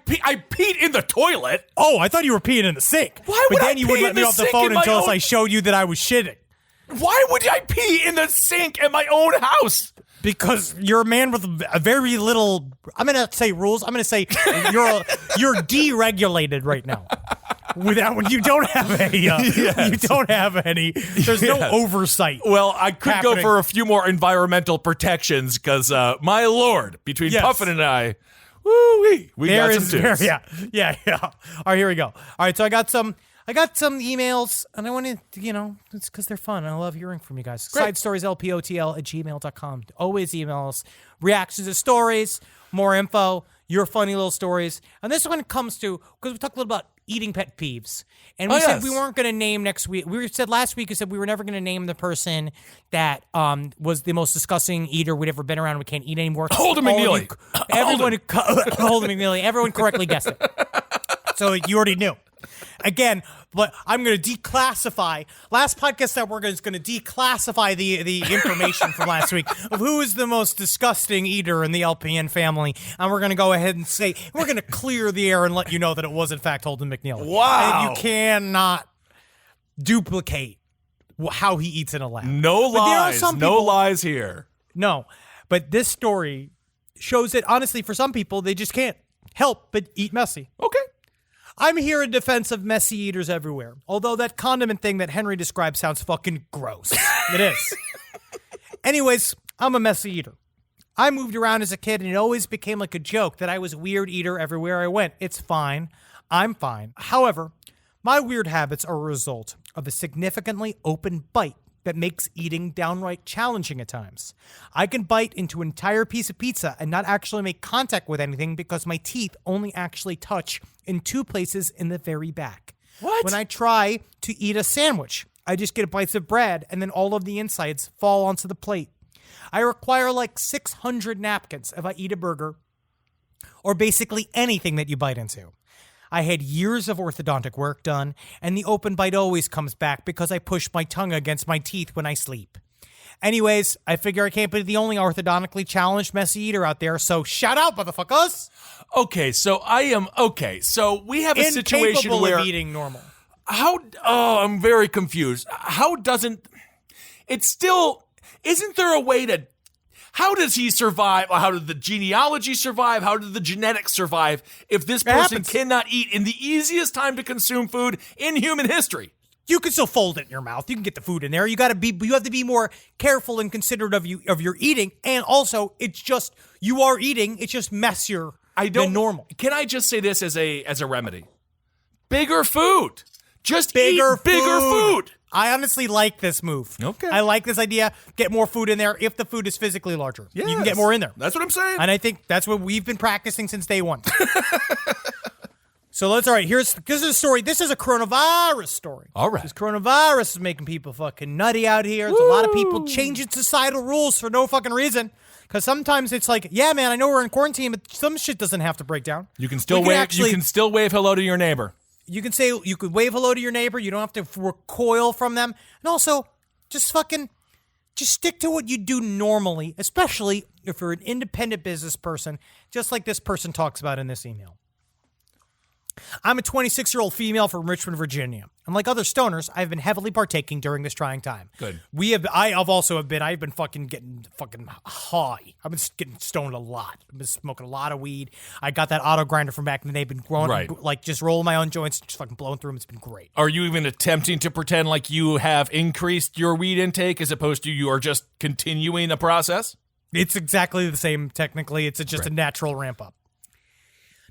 C: peed in the toilet.
D: Oh, I thought you were peeing in the sink.
C: Why would I pee in the sink?
D: But then you wouldn't let me off the phone until I showed you that I was shitting.
C: Why would I pee in the sink at my own house?
D: Because you're a man with a very little, I'm going to say rules. I'm going to say you're deregulated right now. When you don't have you don't have any. There's no oversight.
C: Well, I could go for a few more environmental protections, because my lord, between Puffin and I, woo-wee, we got some tips.
D: Yeah. All right, here we go. All right, so I got some emails, and I want to, it's because they're fun. I love hearing from you guys.
C: Great.
D: SideStoriesLPOTL@gmail.com. Always email us. Reactions to stories, more info, your funny little stories. And this one comes to, because we talked a little about eating pet peeves. And we said we weren't going to name next week. We said last week, we said we were never going to name the person that was the most disgusting eater we'd ever been around. We can't eat anymore.
C: Holden McNeely.
D: Holden McNeely. Everyone correctly guessed it. So you already knew. Again, but I'm going to declassify. Last podcast network is going to declassify the information from last week of who is the most disgusting eater in the LPN family, and we're going to go ahead and say we're going to clear the air and let you know that it was in fact Holden McNeely.
C: Wow!
D: And you cannot duplicate how he eats in a lab.
C: No
D: But there are
C: lies.
D: some
C: No
D: people-
C: lies here.
D: No, but this story shows that, honestly, for some people, they just can't help but eat messy.
C: Okay.
D: I'm here in defense of messy eaters everywhere. Although that condiment thing that Henry described sounds fucking gross. It is. Anyways, I'm a messy eater. I moved around as a kid, and it always became like a joke that I was a weird eater everywhere I went. It's fine. I'm fine. However, my weird habits are a result of a significantly open bite that makes eating downright challenging at times. I can bite into an entire piece of pizza and not actually make contact with anything because my teeth only actually touch in 2 places in the very back.
C: What?
D: When I try to eat a sandwich, I just get bites of bread and then all of the insides fall onto the plate. I require like 600 napkins if I eat a burger or basically anything that you bite into. I had years of orthodontic work done, and the open bite always comes back because I push my tongue against my teeth when I sleep. Anyways, I figure I can't be the only orthodontically challenged messy eater out there, so shout out, motherfuckers!
C: Okay, so so we have a situation
D: Incapable
C: where
D: of eating normal.
C: I'm very confused. Isn't there a way to, how does he survive? How did the genealogy survive? How did the genetics survive if this person
D: happens.
C: cannot eat in the easiest time to consume food in human history?
D: You can still fold it in your mouth. You can get the food in there. You have to be more careful and considerate of your eating. And also, it's just, you are eating, it's just messier than normal.
C: Can I just say this as a remedy? Bigger food. Just
D: Bigger
C: eat bigger food.
D: I honestly like this move.
C: Okay.
D: I like this idea. Get more food in there if the food is physically larger. You can get more in there.
C: That's what I'm saying.
D: And I think that's what we've been practicing since day one. So all right, this is a story. This is a coronavirus story.
C: All right.
D: This coronavirus is making people fucking nutty out here. There's a lot of people changing societal rules for no fucking reason. Because sometimes it's like, yeah, man, I know we're in quarantine, but some shit doesn't have to break down.
C: You can still wave hello to your neighbor.
D: You can say, you could wave hello to your neighbor. You don't have to recoil from them. And also, just stick to what you do normally, especially if you're an independent business person, just like this person talks about in this email. I'm a 26-year-old female from Richmond, Virginia. Unlike other stoners, I've been heavily partaking during this trying time.
C: Good.
D: I've been fucking getting fucking high. I've been getting stoned a lot. I've been smoking a lot of weed. I got that auto grinder from back in the day. Been growing,
C: Right.
D: like just rolling my own joints, just fucking blowing through them. It's been great.
C: Are you even attempting to pretend like you have increased your weed intake as opposed to you are just continuing the process?
D: It's exactly the same, technically. It's just a natural ramp up.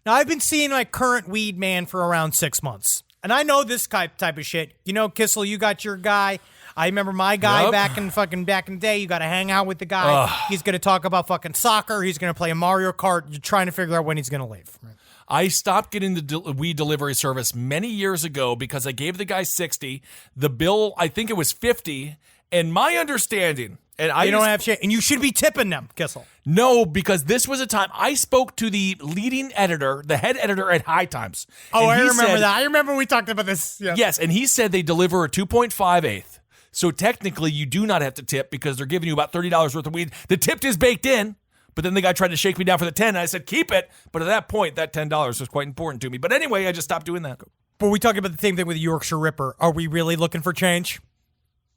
D: Now, I've been seeing my current weed man for around 6 months. And I know this type of shit. You know, Kissel, you got your guy. I remember my guy
C: Yep.
D: back in the day. You got to hang out with the guy. He's going to talk about fucking soccer. He's going to play a Mario Kart. You're trying to figure out when he's going to leave.
C: I stopped getting the weed delivery service many years ago because I gave the guy 60. The bill, I think it was 50. And my understanding, and
D: You don't have shit. And you should be tipping them, Kissel.
C: No, because this was a time I spoke to the leading editor, the head editor at High Times.
D: Oh,
C: and
D: I
C: he
D: remember
C: said-
D: that. I remember we talked about this. Yeah.
C: Yes, and he said they deliver a 2.58. So technically, you do not have to tip because they're giving you about $30 worth of weed. The tip is baked in, but then the guy tried to shake me down for the 10, and I said, keep it. But at that point, that $10 was quite important to me. But anyway, I just stopped doing that.
D: But we talking about the same thing with the Yorkshire Ripper. Are we really looking for change?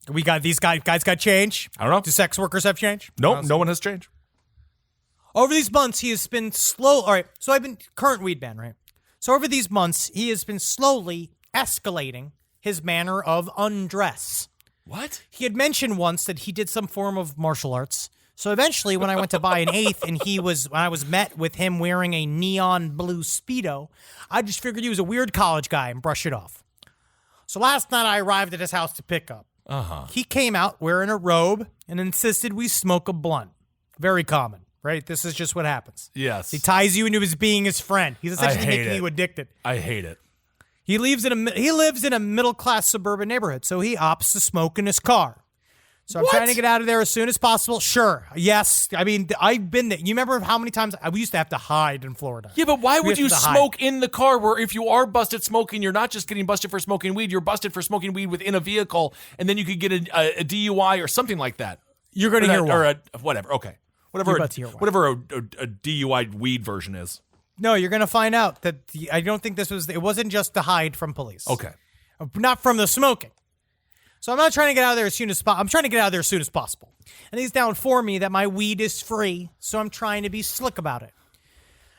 D: We got these guys got change?
C: I don't know.
D: Do sex workers have change?
C: Nope, no one has changed.
D: Over these months, he has been slow. All right, so I've been current weed ban, right? So over these months, he has been slowly escalating his manner of undress.
C: What?
D: He had mentioned once that he did some form of martial arts. So eventually, when I went to buy an eighth, and when I was met with him wearing a neon blue Speedo, I just figured he was a weird college guy and brush it off. So last night, I arrived at his house to pick up. He came out wearing a robe and insisted we smoke a blunt. Very common, right? This is just what happens.
C: Yes.
D: He ties you into his being his friend. He's essentially
C: hate
D: making
C: it.
D: you addicted.
C: I hate it.
D: He lives in a middle-class suburban neighborhood, so he opts to smoke in his car. So I'm trying to get out of there as soon as possible. Sure. Yes. I mean, I've been there. You remember how many times we used to have to hide in Florida?
C: Yeah, but why
D: We
C: would
D: have
C: you
D: to hide.
C: smoke in the car where if you are busted smoking, you're not just getting busted for smoking weed, you're busted for smoking weed within a vehicle, and then you could get a DUI or something like that.
D: You're going to hear
C: Or
D: why.
C: whatever, okay.
D: You're about to hear why.
C: Whatever a DUI weed version is.
D: No, you're going to find out that I don't think it wasn't just to hide from police.
C: Okay.
D: Not from the smoking. So I'm not trying to get out of there as soon as I'm trying to get out of there as soon as possible. And he's down for me that my weed is free, so I'm trying to be slick about it.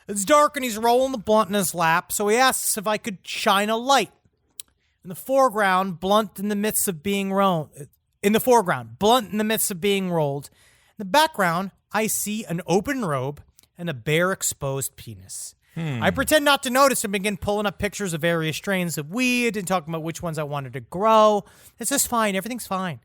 D: It's dark and he's rolling the blunt in his lap, so he asks if I could shine a light. In the foreground, blunt in the midst of being rolled. In the foreground, blunt in the midst of being rolled. In the background, I see an open robe and a bare exposed penis. I pretend not to notice and begin pulling up pictures of various strains of weed and talking about which ones I wanted to grow. It's just fine. Everything's fine.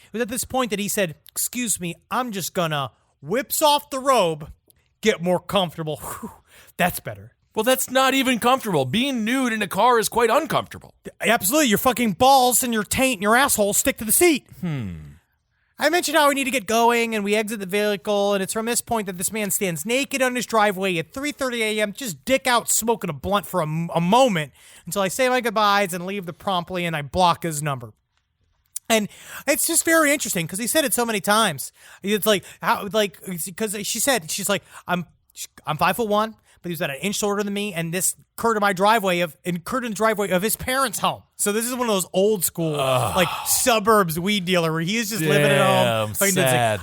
D: It was at this point that he said, excuse me, I'm just gonna whips off the robe, get more comfortable. Whew, that's better.
C: Well, that's not even comfortable. Being nude in a car is quite uncomfortable.
D: Absolutely. Your fucking balls and your taint and your asshole stick to the seat. I mentioned how we need to get going, and we exit the vehicle, and it's from this point that this man stands naked on his driveway at 3:30 a.m., just dick out smoking a blunt for a moment until I say my goodbyes and leave the promptly, and I block his number. And it's just very interesting because he said it so many times. It's like, how, like, because she's like, I'm 5'1", but he was about an inch shorter than me, and this occurred in the driveway of his parents' home. So this is one of those old school, like suburbs weed dealer where he is just living at home.
C: Sad.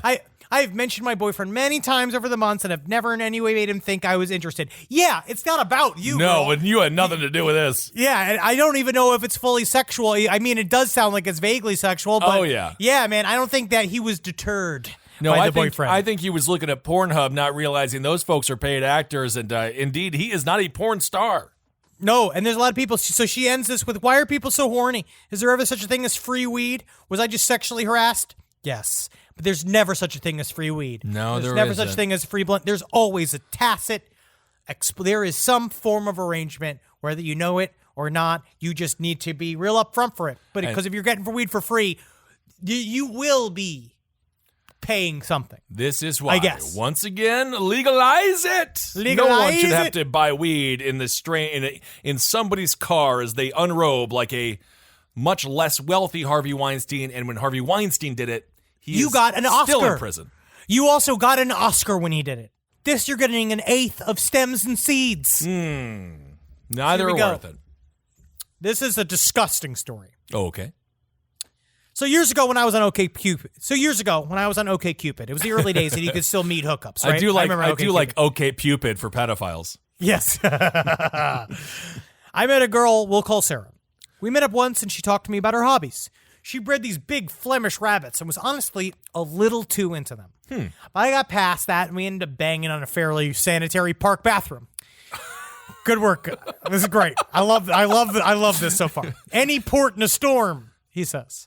D: I've mentioned my boyfriend many times over the months, and I've never in any way made him think I was interested. Yeah, it's not about you.
C: No,
D: girl.
C: and you had nothing to do with this.
D: Yeah, and I don't even know if it's fully sexual. I mean, it does sound like it's vaguely sexual, but yeah, man, I don't think that he was deterred.
C: No,
D: by the boyfriend.
C: I think he was looking at Pornhub, not realizing those folks are paid actors, and indeed, he is not a porn star.
D: No, and there's a lot of people. So she ends this with, why are people so horny? Is there ever such a thing as free weed? Was I just sexually harassed? Yes. But there's never such a thing as free weed.
C: No,
D: there's never such a thing as free blunt. There's always a tacit, there is some form of arrangement, whether you know it or not. You just need to be real upfront for it. But because if you're getting weed for free, you will be paying something.
C: This is why,
D: I guess.
C: Once again, legalize it. No one should have to buy weed in the in somebody's car as they unrobe like a much less wealthy Harvey Weinstein. And when Harvey Weinstein did it, you got an Oscar. Still in prison.
D: You also got an Oscar when he did it. This, you're getting an eighth of stems and seeds.
C: Neither are worth it.
D: This is a disgusting story.
C: Oh, okay.
D: So years ago when I was on OkCupid, it was the early days and you could still meet hookups, right?
C: I do like OkCupid for pedophiles.
D: Yes. I met a girl we'll call Sarah. We met up once and she talked to me about her hobbies. She bred these big Flemish rabbits and was honestly a little too into them. But I got past that and we ended up banging on a fairly sanitary park bathroom. Good work. This is great. I love this so far. Any port in a storm, he says.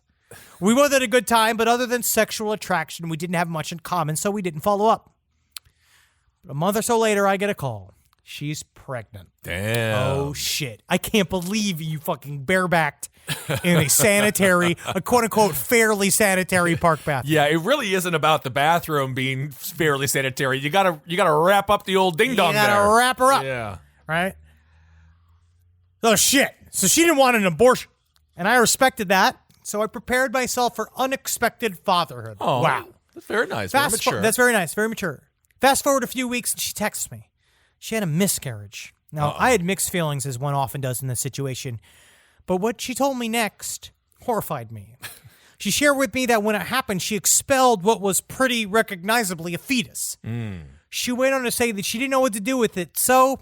D: We both had a good time, but other than sexual attraction, we didn't have much in common, so we didn't follow up. But a month or so later, I get a call. She's pregnant.
C: Damn.
D: Oh, shit. I can't believe you fucking barebacked in a quote-unquote fairly sanitary park bathroom.
C: Yeah, it really isn't about the bathroom being fairly sanitary. You gotta wrap up the old ding-dong there.
D: You gotta wrap her up.
C: Yeah.
D: Right? Oh, shit. So she didn't want an abortion, and I respected that. So I prepared myself for unexpected fatherhood.
C: Oh,
D: wow.
C: That's very nice. Very mature.
D: That's very nice. Very mature. Fast forward a few weeks and she texts me. She had a miscarriage. Now, I had mixed feelings, as one often does in this situation. But what she told me next horrified me. She shared with me that when it happened, she expelled what was pretty recognizably a fetus. She went on to say that she didn't know what to do with it, so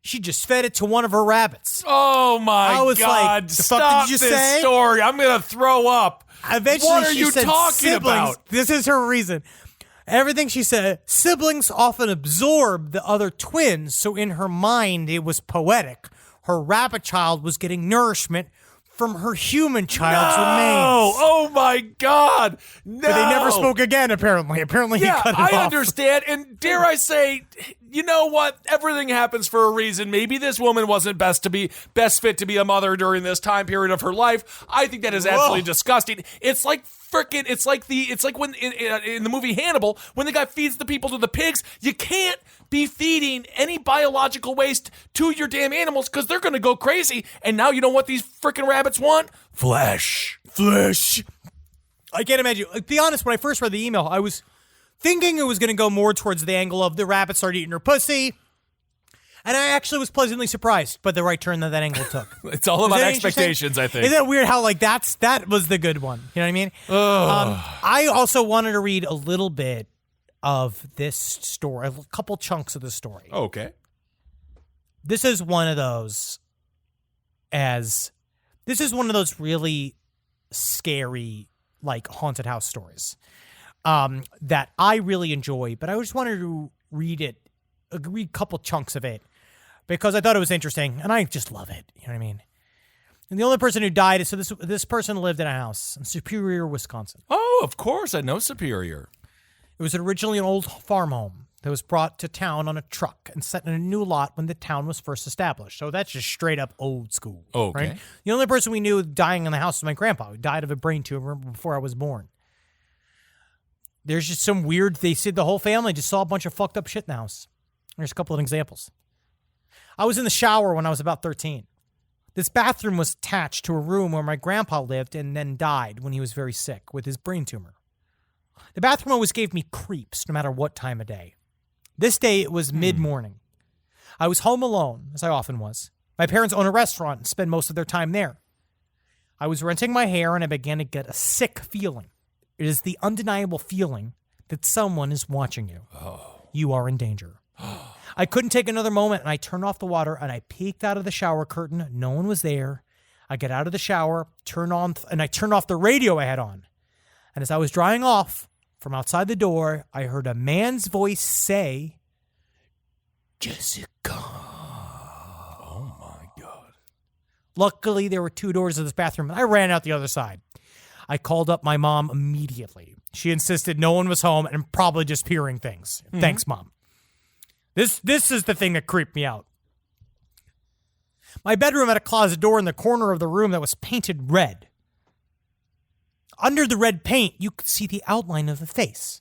D: she just fed it to one of her rabbits.
C: Oh, my God.
D: I was like, the fuck
C: Stop
D: did you
C: this
D: say?
C: story. I'm going to throw up.
D: Eventually,
C: what are
D: she
C: you
D: said
C: talking
D: siblings.
C: about?
D: This is her reason. Everything she said, siblings often absorb the other twins, so in her mind, it was poetic. Her rabbit child was getting nourishment from her human child's remains.
C: Oh my God. No.
D: But they never spoke again, apparently. Apparently, he cut it off.
C: I understand. And dare I say, you know what? Everything happens for a reason. Maybe this woman wasn't best fit to be a mother during this time period of her life. I think that is absolutely disgusting. It's like when in the movie Hannibal, when the guy feeds the people to the pigs, you can't be feeding any biological waste to your damn animals because they're going to go crazy. And now you know what these freaking rabbits want? Flesh.
D: I can't imagine. Like, be honest, when I first read the email, I was thinking it was going to go more towards the angle of the rabbit started eating her pussy. And I actually was pleasantly surprised by the right turn that angle took.
C: It's all about expectations, I think.
D: Isn't it weird how that was the good one? You know what I mean? I also wanted to read a little bit of this story, a couple chunks of the story.
C: Okay.
D: This is one of those really scary, like, haunted house stories that I really enjoy, but I just wanted to read a couple chunks of it because I thought it was interesting, and I just love it. You know what I mean? And the only person who died, so this person lived in a house in Superior, Wisconsin.
C: Oh, of course, I know Superior.
D: It was originally an old farm home that was brought to town on a truck and set in a new lot when the town was first established. So that's just straight up old school.
C: Okay.
D: Right? The only person we knew dying in the house was my grandpa, who died of a brain tumor before I was born. There's just some weird, they said the whole family just saw a bunch of fucked up shit in the house. There's a couple of examples. I was in the shower when I was about 13. This bathroom was attached to a room where my grandpa lived and then died when he was very sick with his brain tumor. The bathroom always gave me creeps no matter what time of day. This day it was mid-morning. I was home alone, as I often was. My parents own a restaurant and spend most of their time there. I was rinsing my hair and I began to get a sick feeling. It is the undeniable feeling that someone is watching you. You are in danger. I couldn't take another moment, and I turned off the water, and I peeked out of the shower curtain. No one was there. I get out of the shower, I turned off the radio I had on. And as I was drying off from outside the door, I heard a man's voice say, "Jessica."
C: Oh, my God.
D: Luckily, there were 2 doors to this bathroom, and I ran out the other side. I called up my mom immediately. She insisted no one was home and probably just hearing things. Mm-hmm. Thanks, Mom. This is the thing that creeped me out. My bedroom had a closet door in the corner of the room that was painted red. Under the red paint, you could see the outline of a face.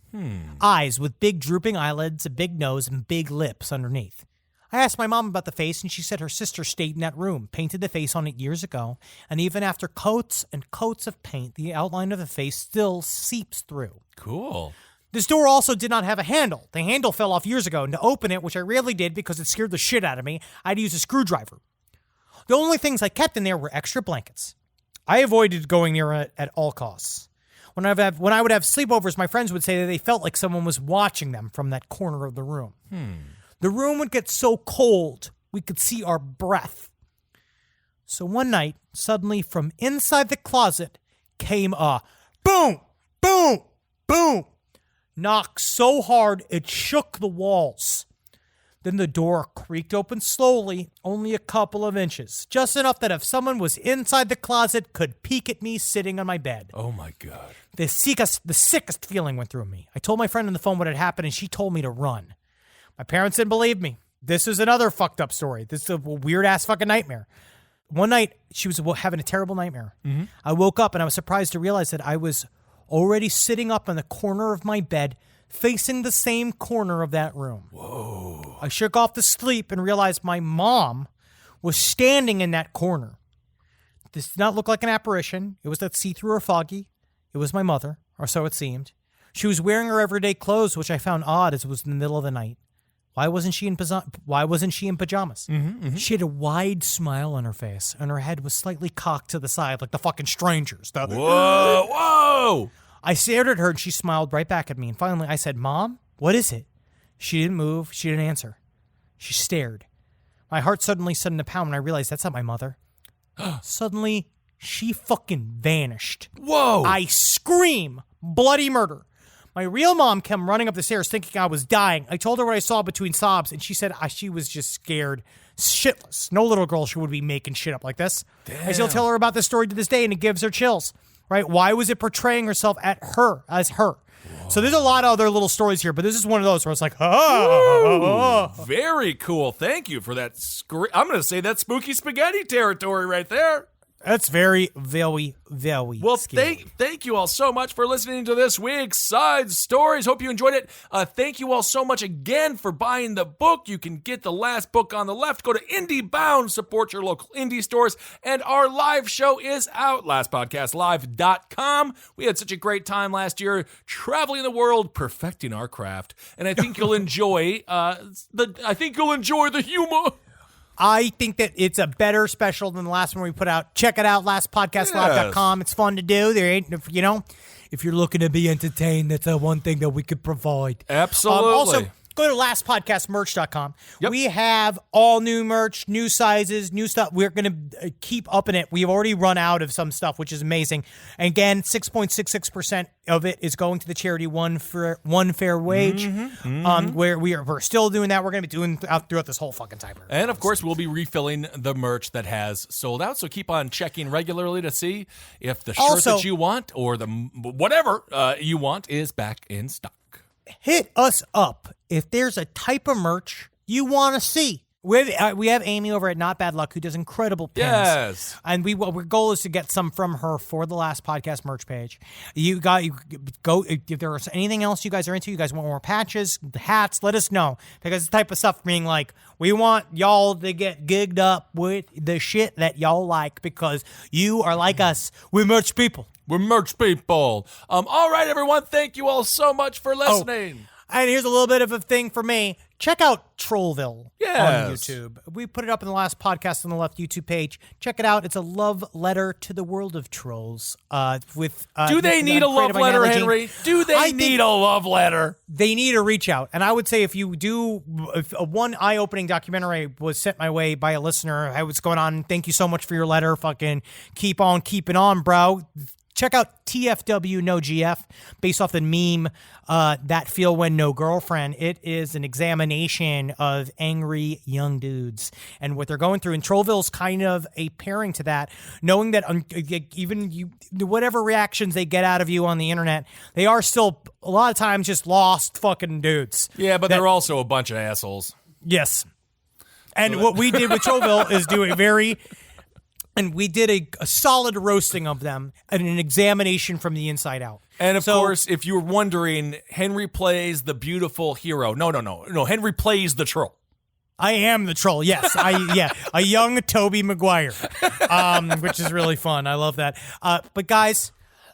D: Eyes with big drooping eyelids, a big nose, and big lips underneath. I asked my mom about the face, and she said her sister stayed in that room, painted the face on it years ago, and even after coats and coats of paint, the outline of the face still seeps through.
C: Cool.
D: This door also did not have a handle. The handle fell off years ago, and to open it, which I rarely did because it scared the shit out of me, I had to use a screwdriver. The only things I kept in there were extra blankets. I avoided going near it at all costs. When I would have sleepovers, my friends would say that they felt like someone was watching them from that corner of the room. The room would get so cold, we could see our breath. So one night, suddenly from inside the closet came a boom, boom, boom. Knock so hard it shook the walls. Then the door creaked open slowly, only a couple of inches, just enough that if someone was inside the closet, could peek at me sitting on my bed.
C: Oh my God.
D: The sickest feeling went through me. I told my friend on the phone what had happened, and she told me to run. My parents didn't believe me. This is another fucked up story. This is a weird-ass fucking nightmare. One night, she was having a terrible nightmare. I woke up, and I was surprised to realize that I was already sitting up in the corner of my bed, facing the same corner of that room.
C: Whoa.
D: I shook off the sleep and realized my mom was standing in that corner. This did not look like an apparition. It was not see-through or foggy. It was my mother, or so it seemed. She was wearing her everyday clothes, which I found odd as it was in the middle of the night. Why wasn't she in pajamas? She had a wide smile on her face, and her head was slightly cocked to the side like the fucking strangers.
C: Whoa!
D: I stared at her, and she smiled right back at me. And finally, I said, "Mom, what is it?" She didn't move. She didn't answer. She stared. My heart suddenly started to pound, and I realized that's not my mother. Suddenly, she fucking vanished.
C: Whoa!
D: I scream, bloody murder. My real mom came running up the stairs thinking I was dying. I told her what I saw between sobs, and she said she was just scared shitless. No little girl should be making shit up like this.
C: Damn.
D: I still tell her about this story to this day, and it gives her chills. Right? Why was it portraying herself as her? Whoa. So there's a lot of other little stories here, but this is one of those where it's like,
C: Very cool. Thank you for that. I'm going to say that's spooky spaghetti territory right there.
D: That's very, very, very
C: Well,
D: scary.
C: thank you all so much for listening to this week's Side Stories. Hope you enjoyed it. Thank you all so much again for buying the book. You can get the last book on the left. Go to IndieBound, support your local indie stores. And our live show is out, lastpodcastlive.com. We had such a great time last year traveling the world, perfecting our craft. And I think you'll enjoy the humor.
D: I think that it's a better special than the last one we put out. Check it out, lastpodcastlive.com. It's fun to do. There ain't, if you're looking to be entertained, that's the one thing that we could provide.
C: Absolutely.
D: Also, go to lastpodcastmerch.com.
C: Yep.
D: We have all new merch, new sizes, new stuff. We're going to keep upping it. We've already run out of some stuff, which is amazing. And again, 6.66% of it is going to the charity One Fair Wage, where we're still doing that. We're going to be doing throughout this whole fucking time.
C: And of course, we'll be refilling the merch that has sold out. So keep on checking regularly to see if the shirt that you want or the whatever you want is back in stock.
D: Hit us up if there's a type of merch you want to see. We have Amy over at Not Bad Luck who does incredible pins.
C: Yes.
D: And our goal is to get some from her for the Last Podcast merch page. You go if there's anything else you guys are into, you guys want more patches, hats, let us know. Because it's the type of stuff being like, we want y'all to get gigged up with the shit that y'all like because you are like us. We're merch people.
C: We're merch people. All right, everyone. Thank you all so much for listening.
D: And here's a little bit of a thing for me. Check out Trollville on YouTube. We put it up in the Last Podcast on the left YouTube page. Check it out. It's a love letter to the world of trolls.
C: Do they need a love letter, Henry? Do they need a love letter?
D: They need to reach out. And I would say if one eye-opening documentary was sent my way by a listener, hey, what's going on? Thank you so much for your letter. Fucking keep on keeping on, bro. Check out TFW No GF, based off the meme, That Feel When No Girlfriend. It is an examination of angry young dudes and what they're going through. And Trollville's kind of a pairing to that, knowing that even whatever reactions they get out of you on the internet, they are still a lot of times just lost fucking dudes.
C: Yeah, but they're also a bunch of assholes.
D: Yes. And what we did with Trollville is do a very... And we did a solid roasting of them and an examination from the inside out.
C: And of course, if you were wondering, Henry plays the beautiful hero. No. Henry plays the troll.
D: I am the troll. Yes, a young Tobey Maguire, which is really fun. I love that. But guys,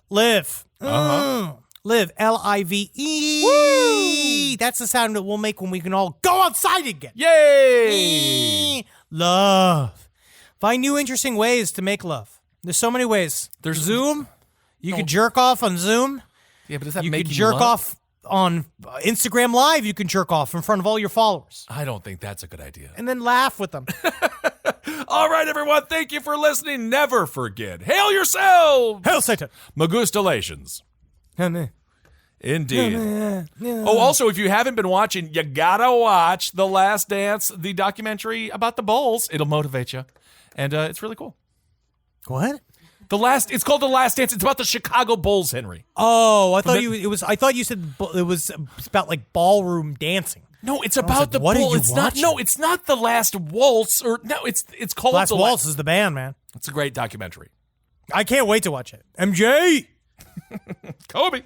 D: live. Live, L-I-V-E. Woo! That's the sound that we'll make when we can all go outside again.
C: Yay!
D: Love. Find new interesting ways to make love. There's so many ways.
C: There's
D: Zoom. You could jerk off on Zoom.
C: Yeah, but does that
D: you
C: make
D: could
C: you
D: jerk
C: love?
D: off on Instagram Live. You can jerk off in front of all your followers.
C: I don't think that's a good idea.
D: And then laugh with them.
C: All right, everyone. Thank you for listening. Never forget. Hail yourselves.
D: Hail Satan.
C: Magustalations. Indeed. Oh, also, if you haven't been watching, you gotta watch The Last Dance, the documentary about the Bulls. It'll motivate you. And it's really cool.
D: What?
C: It's called The Last Dance. It's about the Chicago Bulls, Henry.
D: Oh, I thought you said it was about like ballroom dancing.
C: No, it's about the
D: what
C: Bulls.
D: are you
C: It's
D: watching?
C: not. No, it's not The Last Waltz. It's called
D: Last
C: The
D: Waltz is the band, man.
C: It's a great documentary.
D: I can't wait to watch it. MJ.
C: Kobe.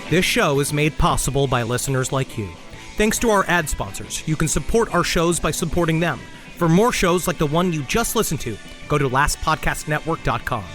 D: This show is made possible by listeners like you. Thanks to our ad sponsors, you can support our shows by supporting them. For more shows like the one you just listened to, go to lastpodcastnetwork.com.